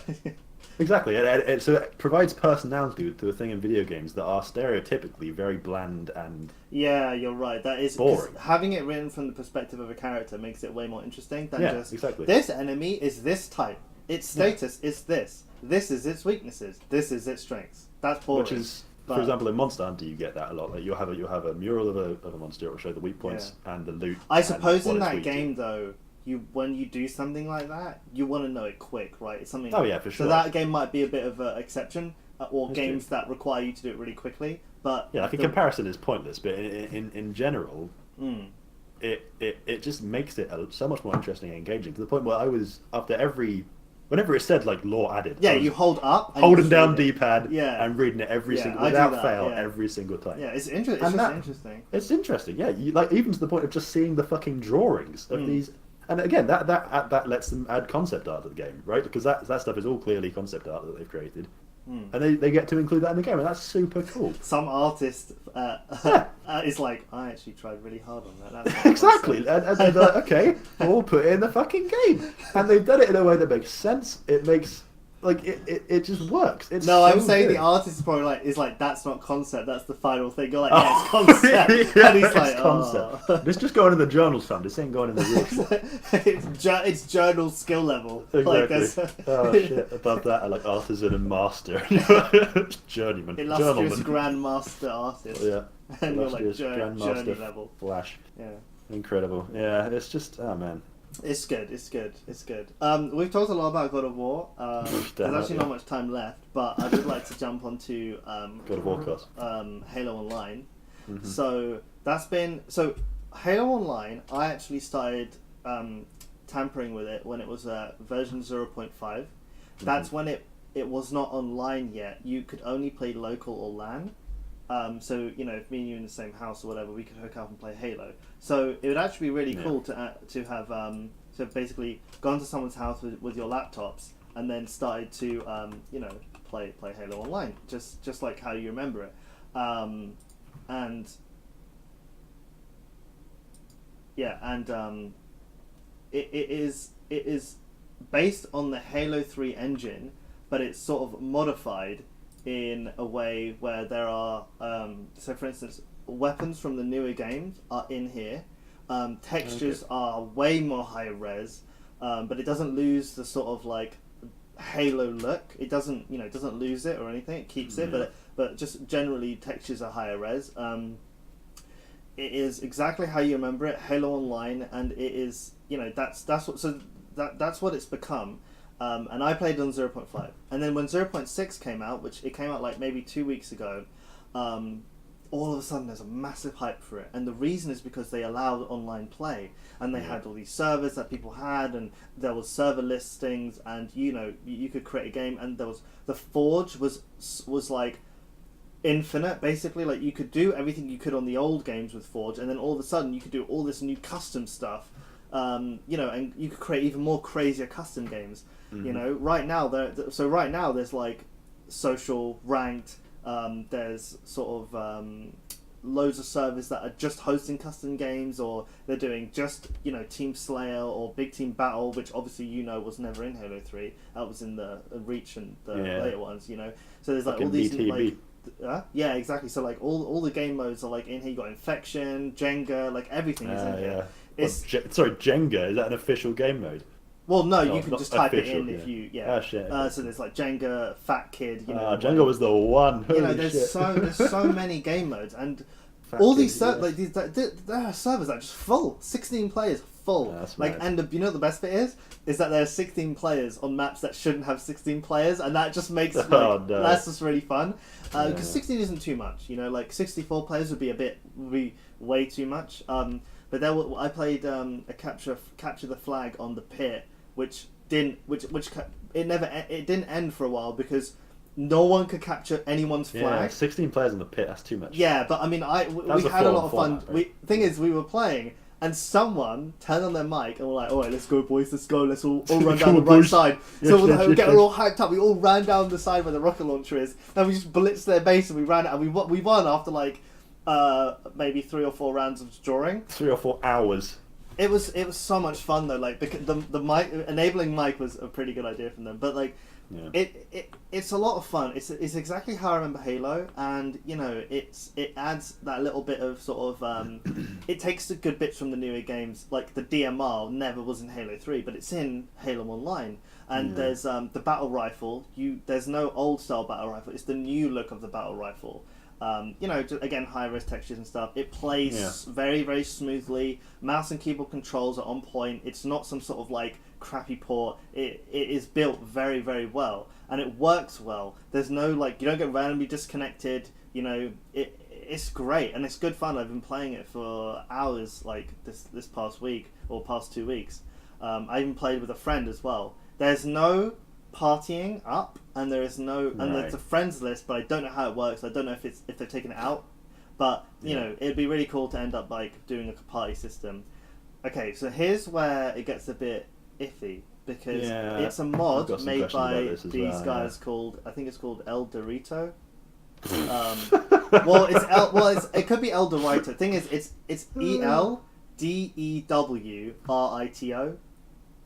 exactly. So it provides personality to a thing in video games that are stereotypically very bland and yeah, you're right. That is boring. Having it written from the perspective of a character makes it way more interesting than just exactly. This enemy is this type. Its status is this. This is its weaknesses. This is its strengths. That's boring. Which is, for example, in Monster Hunter, you get that a lot. Like you'll have a mural of a monster. It will show the weak points and the loot. I suppose in that game though. When you do something like that, you want to know it quick, right? It's something. Oh yeah, for sure. So that game might be a bit of an exception, or games that require you to do it really quickly. But yeah, like in comparison is pointless. But in general, it just makes it so much more interesting and engaging to the point where I was whenever it said like lore added. Yeah, you hold up, holding down D-pad, and reading it without fail every single time. Yeah, it's interesting. It's interesting. Yeah, you, like even to the point of just seeing the fucking drawings of these And again, that lets them add concept art to the game, right? Because that stuff is all clearly concept art that they've created, and they get to include that in the game, and that's super cool. Some artist Yeah. is like, I actually tried really hard on that. That's Exactly, and they're like, okay, we'll put it in the fucking game, and they've done it in a way that makes sense. It makes it just works. It's No, so I'm saying good. the artist is probably like, that's not concept. That's the final thing. You're like, yeah, it's concept, Yeah, and he's it's like, concept. oh. This just going in the journals, fam. This ain't going in the real. It's journal skill level. Exactly. Like, there's Oh shit! Above that, I like artisan and master, journeyman, illustrious journalman. grandmaster artist. Yeah, And you're like illustrious journey level. Flash. Yeah. Incredible. Yeah, it's just man. It's good. We've talked a lot about God of War. There's actually not much time left, but I would like to jump onto God of War cost. Halo Online. Mm-hmm. So Halo Online. I actually started tampering with it when it was version 0.5. That's when it was not online yet. You could only play local or LAN. So if me and you in the same house or whatever, we could hook up and play Halo. So it would actually be really cool to have to basically gone to someone's house with your laptops and then started to play Halo Online, just like how you remember it, and it is based on the Halo 3 engine, but it's sort of modified in a way where there are so for instance, weapons from the newer games are in here. Textures are way more high res, but it doesn't lose the sort of like Halo look. It doesn't lose it or anything. It keeps it, but just generally textures are higher res. It is exactly how you remember it, Halo Online, and it is that's what it's become. And I played on 0.5, and then when 0.6 came out, which it came out like maybe 2 weeks ago, all of a sudden there's a massive hype for it, and the reason is because they allowed online play, and they had all these servers that people had, and there was server listings, and you could create a game, and there was the Forge was like infinite, basically. Like you could do everything you could on the old games with Forge, and then all of a sudden you could do all this new custom stuff. And you could create even more crazier custom games. Right now there's like social, ranked. There's sort of loads of servers that are just hosting custom games, or they're doing just Team Slayer or Big Team Battle, which obviously was never in Halo 3. That was in the Reach and the later ones. So there's like all these BTB. yeah, exactly. So like all the game modes are like in here. You got Infection, Jenga, like everything is in here. Sorry, Jenga, is that an official game mode? Well, no, you can just type official, it in if you Oh shit. Okay. So there's like Jenga, Fat Kid. Jenga was the one. Holy there's shit. there's so many game modes, and Fat all Kid, these there are servers that are just full. 16 players full. That's like, mad. and the best bit is that there are 16 players on maps that shouldn't have 16 players, and that just makes that's just really fun. Because 16 isn't too much. Like 64 players would be way too much. But I played a capture the flag on the pit, which didn't end for a while because no one could capture anyone's flag. Yeah, 16 players in the pit, that's too much. Yeah, but I mean, we had a lot of fun. Right? Thing is, we were playing, and someone turned on their mic and were like, "All right, let's go, boys, let's go. Let's all run down the right side." So we get all hyped up. We all ran down the side where the rocket launcher is. Then we just blitzed their base and we ran out. And we won after like maybe 3 or 4 rounds of drawing. 3 or 4 hours. It was so much fun though. Like because the mic enabling mic was a pretty good idea from them. But like, it's a lot of fun. It's exactly how I remember Halo, and it adds that little bit of sort of it takes the good bits from the newer games. Like the DMR never was in Halo 3, but it's in Halo Online. And there's the battle rifle. There's no old style battle rifle. It's the new look of the battle rifle. Again, high-res textures and stuff. It plays very, very smoothly. Mouse and keyboard controls are on point. It's not some sort of like crappy port. It is built very, very well, and it works well. There's no like you don't get randomly disconnected. It's great and it's good fun. I've been playing it for hours, like this past week or past 2 weeks. I even played with a friend as well. There's no partying up, and there is no and there's a friends list, but I don't know how it works. I don't know if they've taken it out, but it'd be really cool to end up like doing a party system. Okay, so here's where it gets a bit iffy because Yeah, it's a I've mod got some made questions about by this as these well, guys called, I think it's called Eldewrito. Well, it could be Eldewrito. Thing is, it's Eldewrito.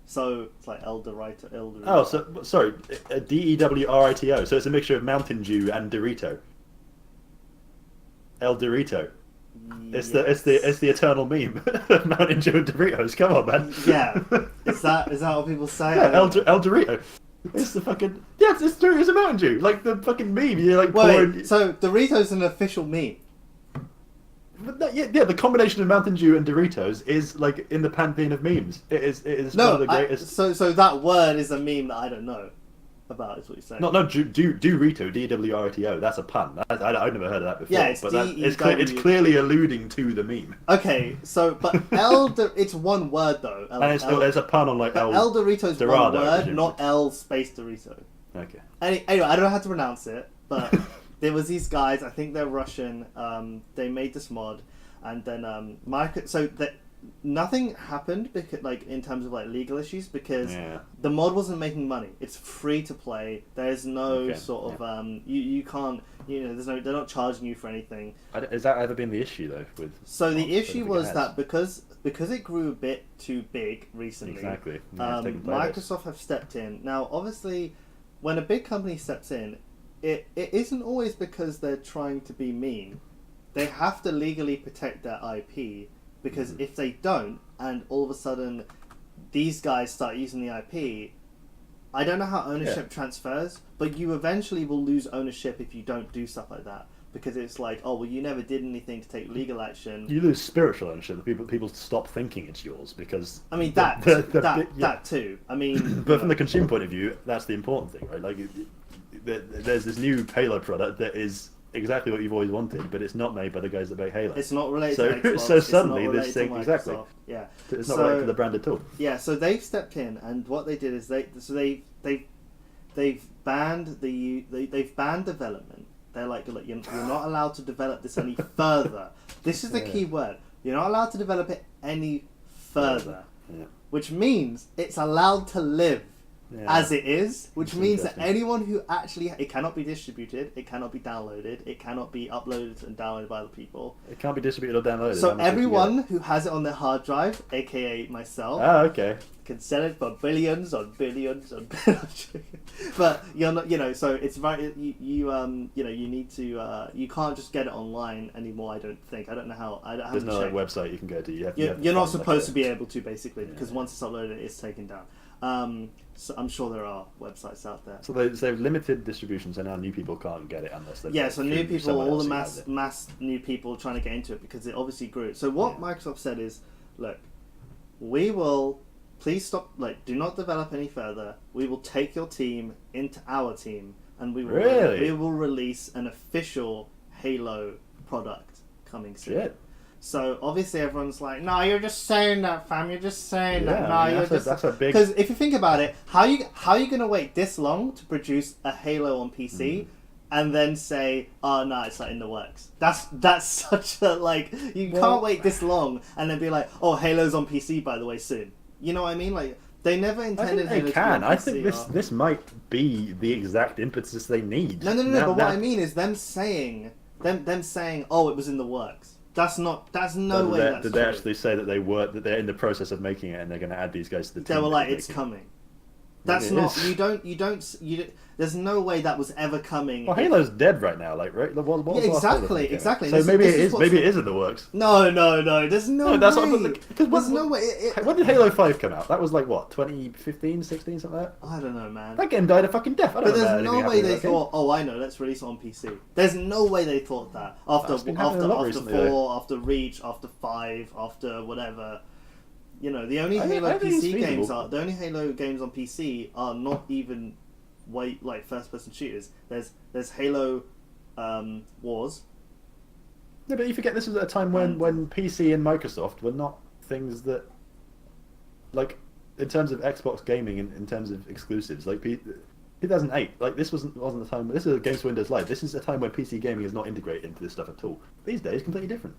So it's like Eldewrito. Oh, so sorry, Dewrito. So it's a mixture of Mountain Dew and Dorito. Eldewrito. It's the eternal meme. Mountain Dew and Doritos. Come on, man. Yeah, is that what people say? Yeah, Eldorito. It's the fucking it's Doritos and Mountain Dew. Like the fucking meme. You're like Wait, so Doritos an official meme? Yeah, the combination of Mountain Dew and Doritos is like in the pantheon of memes. It is one of the greatest. So that word is a meme that I don't know about. Is what you're saying? No, Dorito, Dewrito. That's a pun. I've never heard of that before. Yeah, it's clearly alluding to the meme. Okay, so but it's one word though. And there's a pun on like Eldorito is one word, not L space Dorito. Okay. Anyway, I don't know how to pronounce it, but there was these guys. I think they're Russian. They made this mod, and then nothing happened because in terms of legal issues because the mod wasn't making money. It's free to play. There's no sort of you can't they're not charging you for anything. Has that ever been the issue though? So the issue was that because it grew a bit too big recently. Exactly. Microsoft have stepped in. Now, obviously, when a big company steps in, it isn't always because they're trying to be mean. They have to legally protect their IP. Because if they don't, and all of a sudden these guys start using the IP, I don't know how ownership transfers, but you eventually will lose ownership if you don't do stuff like that. Because it's like, oh, well, you never did anything to take legal action. You lose spiritual ownership. People stop thinking it's yours because... I mean, that too. I mean... But from the consumer point of view, that's the important thing, right? Like, there's this new Halo product that is... exactly what you've always wanted, but it's not made by the guys that make Halo. It's not related to Xbox. So suddenly this thing exactly. Yeah. It's not related to the brand at all. Yeah, so they've stepped in, and what they did is they've banned they've banned development. They're like, look, you're not allowed to develop this any further. This is the key word. You're not allowed to develop it any further, which means it's allowed to live. As it is, which means that anyone who it cannot be distributed, it cannot be downloaded, it cannot be uploaded and downloaded by other people. It can't be distributed or downloaded. So everyone who has it on their hard drive, aka myself, can sell it for billions on billions on billions. But you're not, so it's right. You need to. You can't just get it online anymore. I don't think. I don't know how. There's no website you can go to. You're not supposed to be able to basically because once it's uploaded, it's taken down. So I'm sure there are websites out there. So they've limited distribution, so now new people can't get it unless they. So new people, all the mass new people trying to get into it because it obviously grew. So what Microsoft said is, look, we will please stop. Do not develop any further. We will take your team into our team, and we will release an official Halo product coming soon. Shit. So obviously everyone's like, "No, you're just saying that, fam. You're just saying that." No, that's a big. Because if you think about it, how are you gonna wait this long to produce a Halo on PC, and then say, "Oh no, it's in the works"? That's such a you can't wait this long and then be like, "Oh, Halo's on PC by the way soon." You know what I mean? They never intended. I think they can. I think this might be the exact impetus they need. No. But what I mean is them saying, "Oh, it was in the works." That's no way that's Did they actually say that they're in the process of making it and they're going to add these guys to the team? They were like, it's coming. That's not. You don't. There's no way that was ever coming. Well, Halo's dead right now. Right? Exactly. So maybe it is. Maybe it is in the works. No. There's no way. That's what. There's no way. When did Halo 5 come out? That was 2015, 16, something like that. I don't know, man. That game died a fucking death. But there's no way they thought, "Oh, I know. Let's release it on PC." There's no way they thought that after 4, after Reach, after 5, after whatever. The only Halo PC games the only Halo games on PC are not even first-person shooters. There's Halo Wars. No, but you forget this was at a time when PC and Microsoft were not things that, in terms of Xbox gaming and in terms of exclusives, 2008. This wasn't the time. This is Games for Windows Live. This is a time when PC gaming is not integrated into this stuff at all. These days, completely different.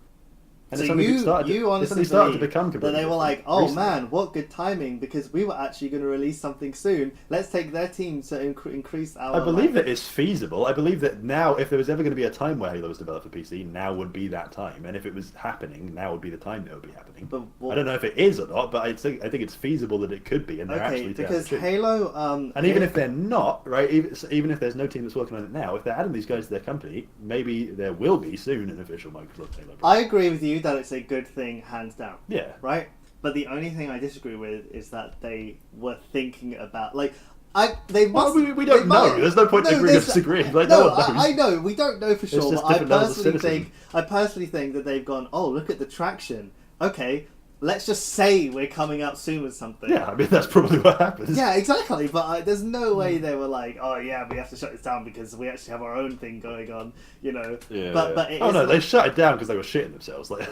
And So it's only you started honestly to believe become that they were like, oh man, what good timing, because we were actually going to release something soon. Let's take their team to increase our... I believe that it's feasible. I believe that now, if there was ever going to be a time where Halo was developed for PC, now would be that time. And if it was happening, now would be the time that it would be happening. But I don't know if it is or not, but I think it's feasible that it could be, and they're actually because true. Halo... and even if they're not, right, even if there's no team that's working on it now, if they're adding these guys to their company, maybe there will be soon an official Microsoft Halo. I agree with you that it's a good thing, hands down. Yeah. Right? But the only thing I disagree with is that they were thinking about... we don't know. There's no point in agreeing or disagreeing. Like, no one knows. I know. We don't know for sure. just But different levels of cynicism. I personally think that they've gone, oh, look at the traction. Okay, let's just say we're coming out soon with something. Yeah, I mean, that's probably what happens. Yeah, exactly. But there's no way they were like, oh, yeah, we have to shut this down because we actually have our own thing going on, you know. Yeah, but oh, no, they shut it down because they were shitting themselves. Like,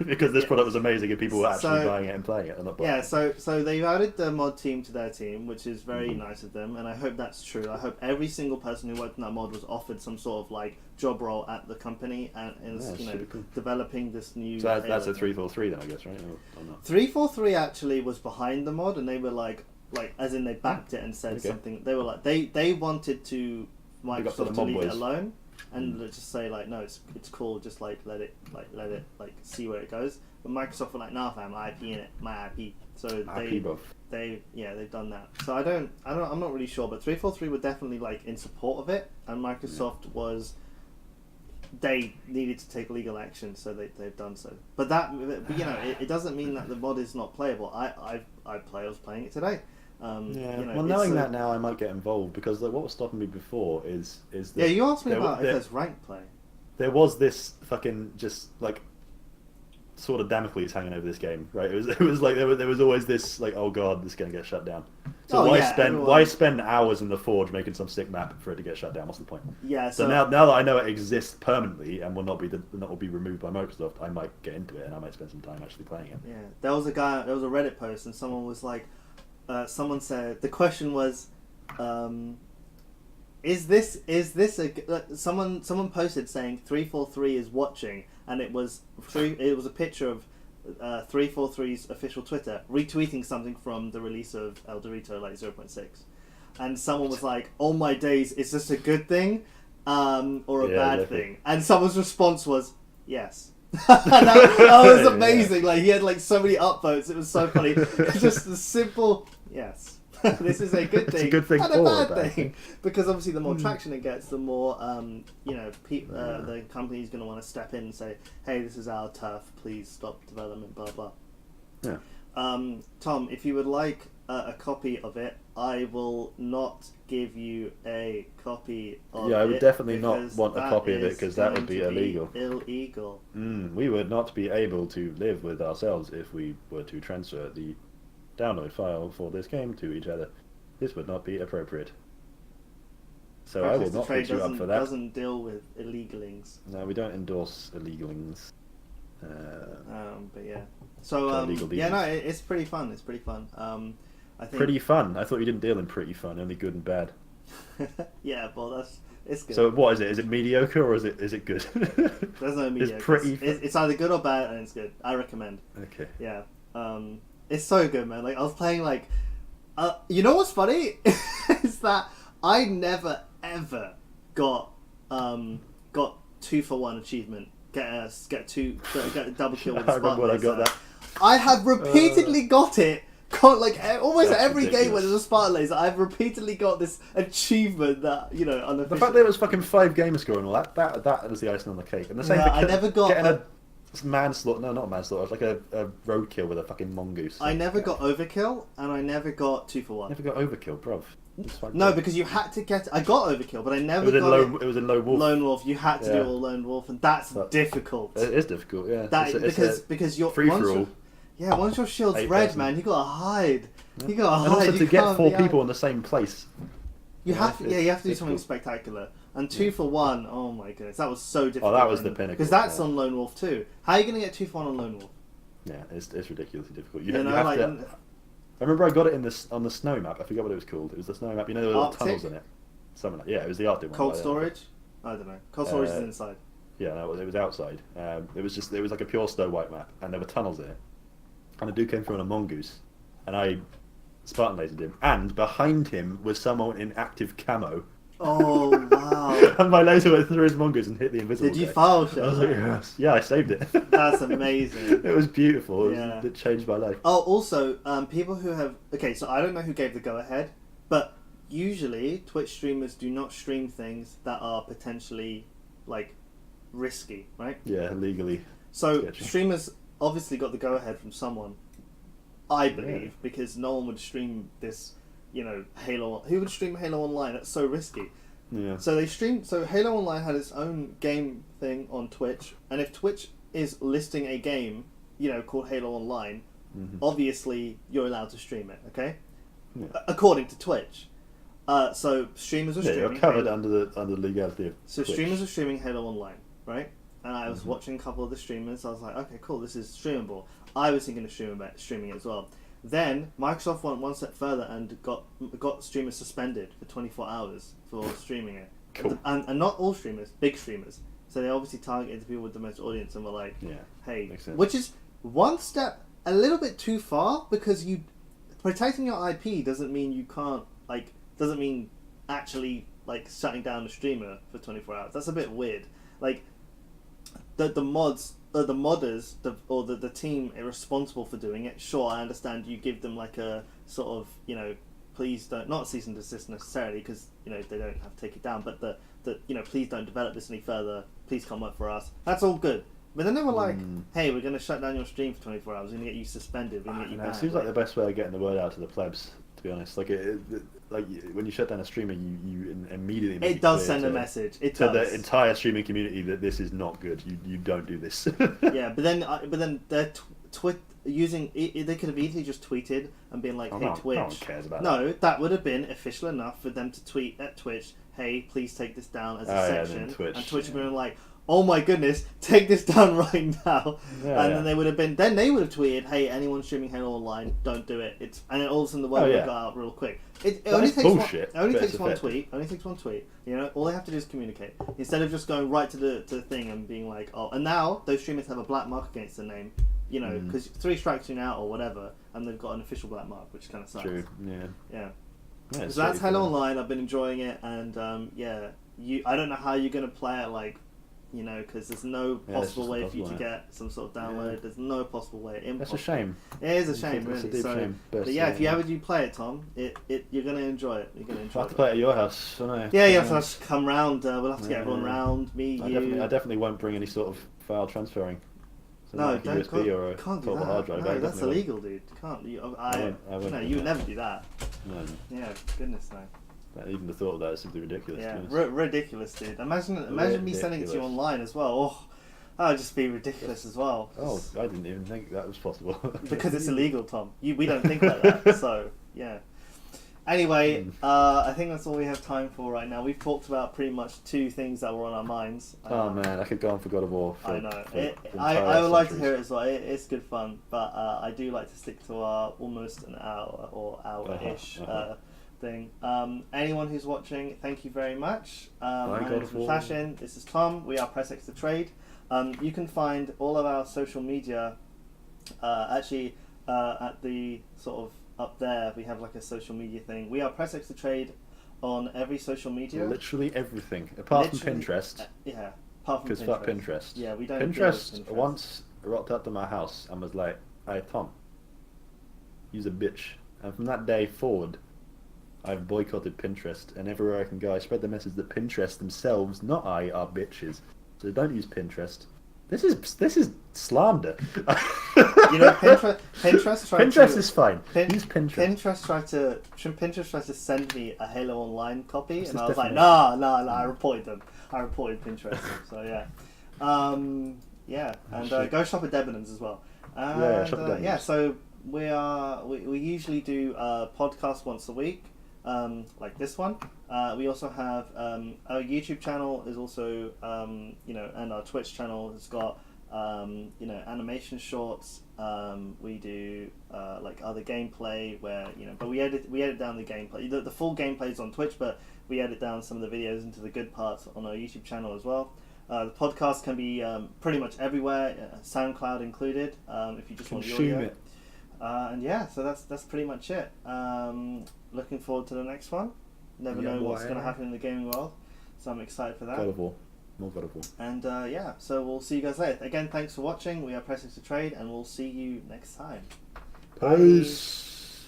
because this product was amazing and people were actually buying it and playing it. And not buying it. So they've added the mod team to their team, which is very nice of them, and I hope that's true. I hope every single person who worked in that mod was offered some sort of, like, job role at the company and is, cool. Developing this new... So that's a 343 then, I guess, right? Or not? 343 actually was behind the mod, and they were like as in they backed it and said something. They were like they wanted to Microsoft to leave it alone and just say like, no, it's cool, just let it see where it goes. But Microsoft were like, nah fam, IP in it, my IP. So they've done that. So I'm not really sure, but 343 were definitely like in support of it, and Microsoft was... They needed to take legal action, so they've done so. But that, you know, it doesn't mean that the mod is not playable. I was playing it today. You know, well, knowing that now, I might get involved because what was stopping me before is that you asked me about if there's rank play. There was this fucking just like sort of Damocles hanging over this game, right? It was like there was always this like, oh god, this is gonna get shut down. So why spend hours in the Forge making some sick map for it to get shut down? What's the point? Yeah. So now that I know it exists permanently and will not be removed by Microsoft, I might get into it and I might spend some time actually playing it. Yeah. There was a Reddit post and someone was like, someone said the question was, is this someone posted saying 343 is watching, and it was a picture of 343's official Twitter retweeting something from the release of Eldewrito like 0.6, and someone was like, oh my days, is this a good thing or a bad thing? And someone's response was yes. that was amazing. Like he had like so many upvotes, it was so funny. Just a simple yes. This is a good thing, it's a good thing and or a bad thing, because obviously the more traction it gets, the more the company's going to want to step in and say, hey, this is our turf, please stop development, blah blah. Yeah. Tom, if you would like a copy of it, I will not give you a copy of it. Yeah, I would definitely not want a copy of it because that would be illegal. Illegal. We would not be able to live with ourselves if we were to transfer the download file for this game to each other. This would not be appropriate. So I will not put you up for that. Doesn't deal with illegalings. No, we don't endorse illegalings. But yeah. So it's pretty fun. It's pretty fun. I think pretty fun. I thought you didn't deal in pretty fun, only good and bad. Yeah, well it's good. So what is it? Is it mediocre or is it good? There's no mediocre. It's pretty. It's either good or bad, and it's good. I recommend. Okay. Yeah. It's so good, man. Like I was playing like, you know what's funny is that I never ever got 2-for-1 achievement. Get a double kill with the Spartan. I remember when I got that. I have repeatedly got it. Like almost every ridiculous. game where there's a Spartan laser, I've repeatedly got this achievement that unofficially. The fact that it was fucking 5 gamer score and all that was the icing on the cake. And the same thing. I never got getting a manslaughter. No, not manslaughter. It was like a roadkill with a fucking mongoose. I never got overkill, and I never got 2-for-1. Never got overkill, bruv. No, because you had to get. I got overkill, but I never got it. It was in lone wolf. Lone wolf. You had to do all lone wolf, and that's difficult. It is difficult, yeah. Because you're free for all. Yeah, once your shield's red, man, you gotta hide. Yeah. You gotta hide. And also to get 4 people in the same place. You have to do something spectacular. And 2-for-1, oh my goodness, that was so difficult. Oh, that was the pinnacle. Because that's on Lone Wolf too. How are you gonna get 2-for-1 on Lone Wolf? Yeah, it's ridiculously difficult. I remember I got it on the snow map. I forget what it was called. It was the snow map. You know, there were little tunnels in it. Something like it was the Arctic one. Cold storage? I don't know. Cold storage is inside. Yeah, no, it was outside. It was like a pure snow white map, and there were tunnels in it. And a dude came through on a mongoose, and I Spartan lasered him. And behind him was someone in active camo. Oh wow! And my laser went through his mongoose and hit the invisible Did you guy. foul I shot? was like, yes. Yeah, I saved it. That's amazing. It was beautiful. Yeah. It changed my life. Oh, also, people who have... Okay, so I don't know who gave the go-ahead, but usually Twitch streamers do not stream things that are potentially, like, risky, right? Yeah, legally. So sketchy. streamers obviously got the go-ahead from someone, I believe, because no one would stream this, Halo... Who would stream Halo Online? That's so risky. Yeah. So they streamed... So Halo Online had its own game thing on Twitch, and if Twitch is listing a game, called Halo Online, obviously you're allowed to stream it, okay? Yeah. According to Twitch. So streamers are Yeah, streaming... you're covered Halo. under the legality of So Twitch. streamers are streaming Halo Online, right? And I was watching a couple of the streamers. I was like, okay, cool, this is streamable. I was thinking of streaming it as well. Then Microsoft went one step further and got streamers suspended for 24 hours for streaming it. Cool. And not all streamers, big streamers. So they obviously targeted the people with the most audience and were like, hey, makes sense. which is one step a little bit too far, because protecting your IP doesn't mean you can't, doesn't mean actually, shutting down the streamer for 24 hours. That's a bit weird. The modders, the team responsible for doing it, sure, I understand you give them a sort of, please don't, not cease and desist necessarily, because, they don't have to take it down, but please don't develop this any further, please come work for us. That's all good. But then they were like, hey, we're going to shut down your stream for 24 hours, we're going to get you suspended, we're going to get you banned. It seems like the best way of getting the word out to the plebs, to be honest. When you shut down a streamer, you immediately make it does clear send a message. It to does. the entire streaming community that this is not good. You don't do this. Yeah, but then they're using they could have easily just tweeted and been like, hey, Twitch. No one cares about that. That would have been official enough for them to tweet at Twitch, hey, please take this down as a section. And Twitch would have been like, oh my goodness, take this down right now. Then they would have tweeted, hey, anyone streaming Halo Online, don't do it. And then all of a sudden the word got out real quick. It only takes bullshit. It only takes one tweet. All they have to do is communicate, instead of just going right to the thing and being like, oh. And now those streamers have a black mark against their name, because 3 strikes you now or whatever, and they've got an official black mark, which kind of sucks. True. Yeah. Yeah, So that's Halo Online. I've been enjoying it, and I don't know how you're gonna play it, because there's no possible way for you to get some sort of download. Yeah. There's no possible way. That's a shame. It is a shame, It's really. a deep shame. But yeah, if you ever do play it, Tom, you're gonna enjoy it. You're gonna enjoy I'll have to play it at your house, don't I? Yeah, you have to come round. We'll have to get everyone round. Me, you. I definitely won't bring any sort of file transferring. No, like a USB or a can't do portable that. hard drive. No, that's illegal, dude. Can't. You would never do that. No. Yeah, goodness no. Even the thought of that is simply ridiculous. Yeah, ridiculous, dude. Imagine me sending it to you online as well. Oh, that would just be ridiculous as well. Oh, I didn't even think that was possible. Because it's illegal, Tom. We don't think like that. So yeah. Anyway, I think that's all we have time for right now. We've talked about pretty much 2 things that were on our minds. Oh man, I could go on for God of War. I know. I would like to hear it as well. It's good fun, but I do like to stick to our almost an hour or hour-ish thing. Anyone who's watching, thank you very much. My name is Sachin. This is Tom. We are PressXtoTrade. You can find all of our social media at the sort of up there. We have a social media thing. We are PressXtoTrade on every social media. Literally everything, apart from Pinterest. Yeah, apart from Pinterest. Because fuck Pinterest. Yeah, we don't. Pinterest once rocked up to my house and was like, "Hey Tom, you's a bitch." And from that day forward, I've boycotted Pinterest, and everywhere I can go, I spread the message that Pinterest themselves, not I, are bitches. So don't use Pinterest. This is slander. Pinterest is fine. Use Pinterest. Pinterest tried to send me a Halo Online copy, and I was like, nah. I reported them. I reported Pinterest. So yeah, and go shop at Debenhams as well. And, shop at Debenhams. Yeah, so we usually do a podcast once a week. Like this one. We also have our YouTube channel is also and our Twitch channel has got animation shorts. We do other gameplay where but we edit down the gameplay. The full gameplay is on Twitch, but we edit down some of the videos into the good parts on our YouTube channel as well. The podcast can be pretty much everywhere, SoundCloud included, if you just want the Consume audio. it. And yeah, so that's pretty much it. Looking forward to the next one. Never Yeah, know what's boy. going to happen in the gaming world, so I'm excited for that. God of War. More God of War. And yeah, so we'll see you guys later. Again, thanks for watching. We are PressXtoTrade, and we'll see you next time. Bye. Peace.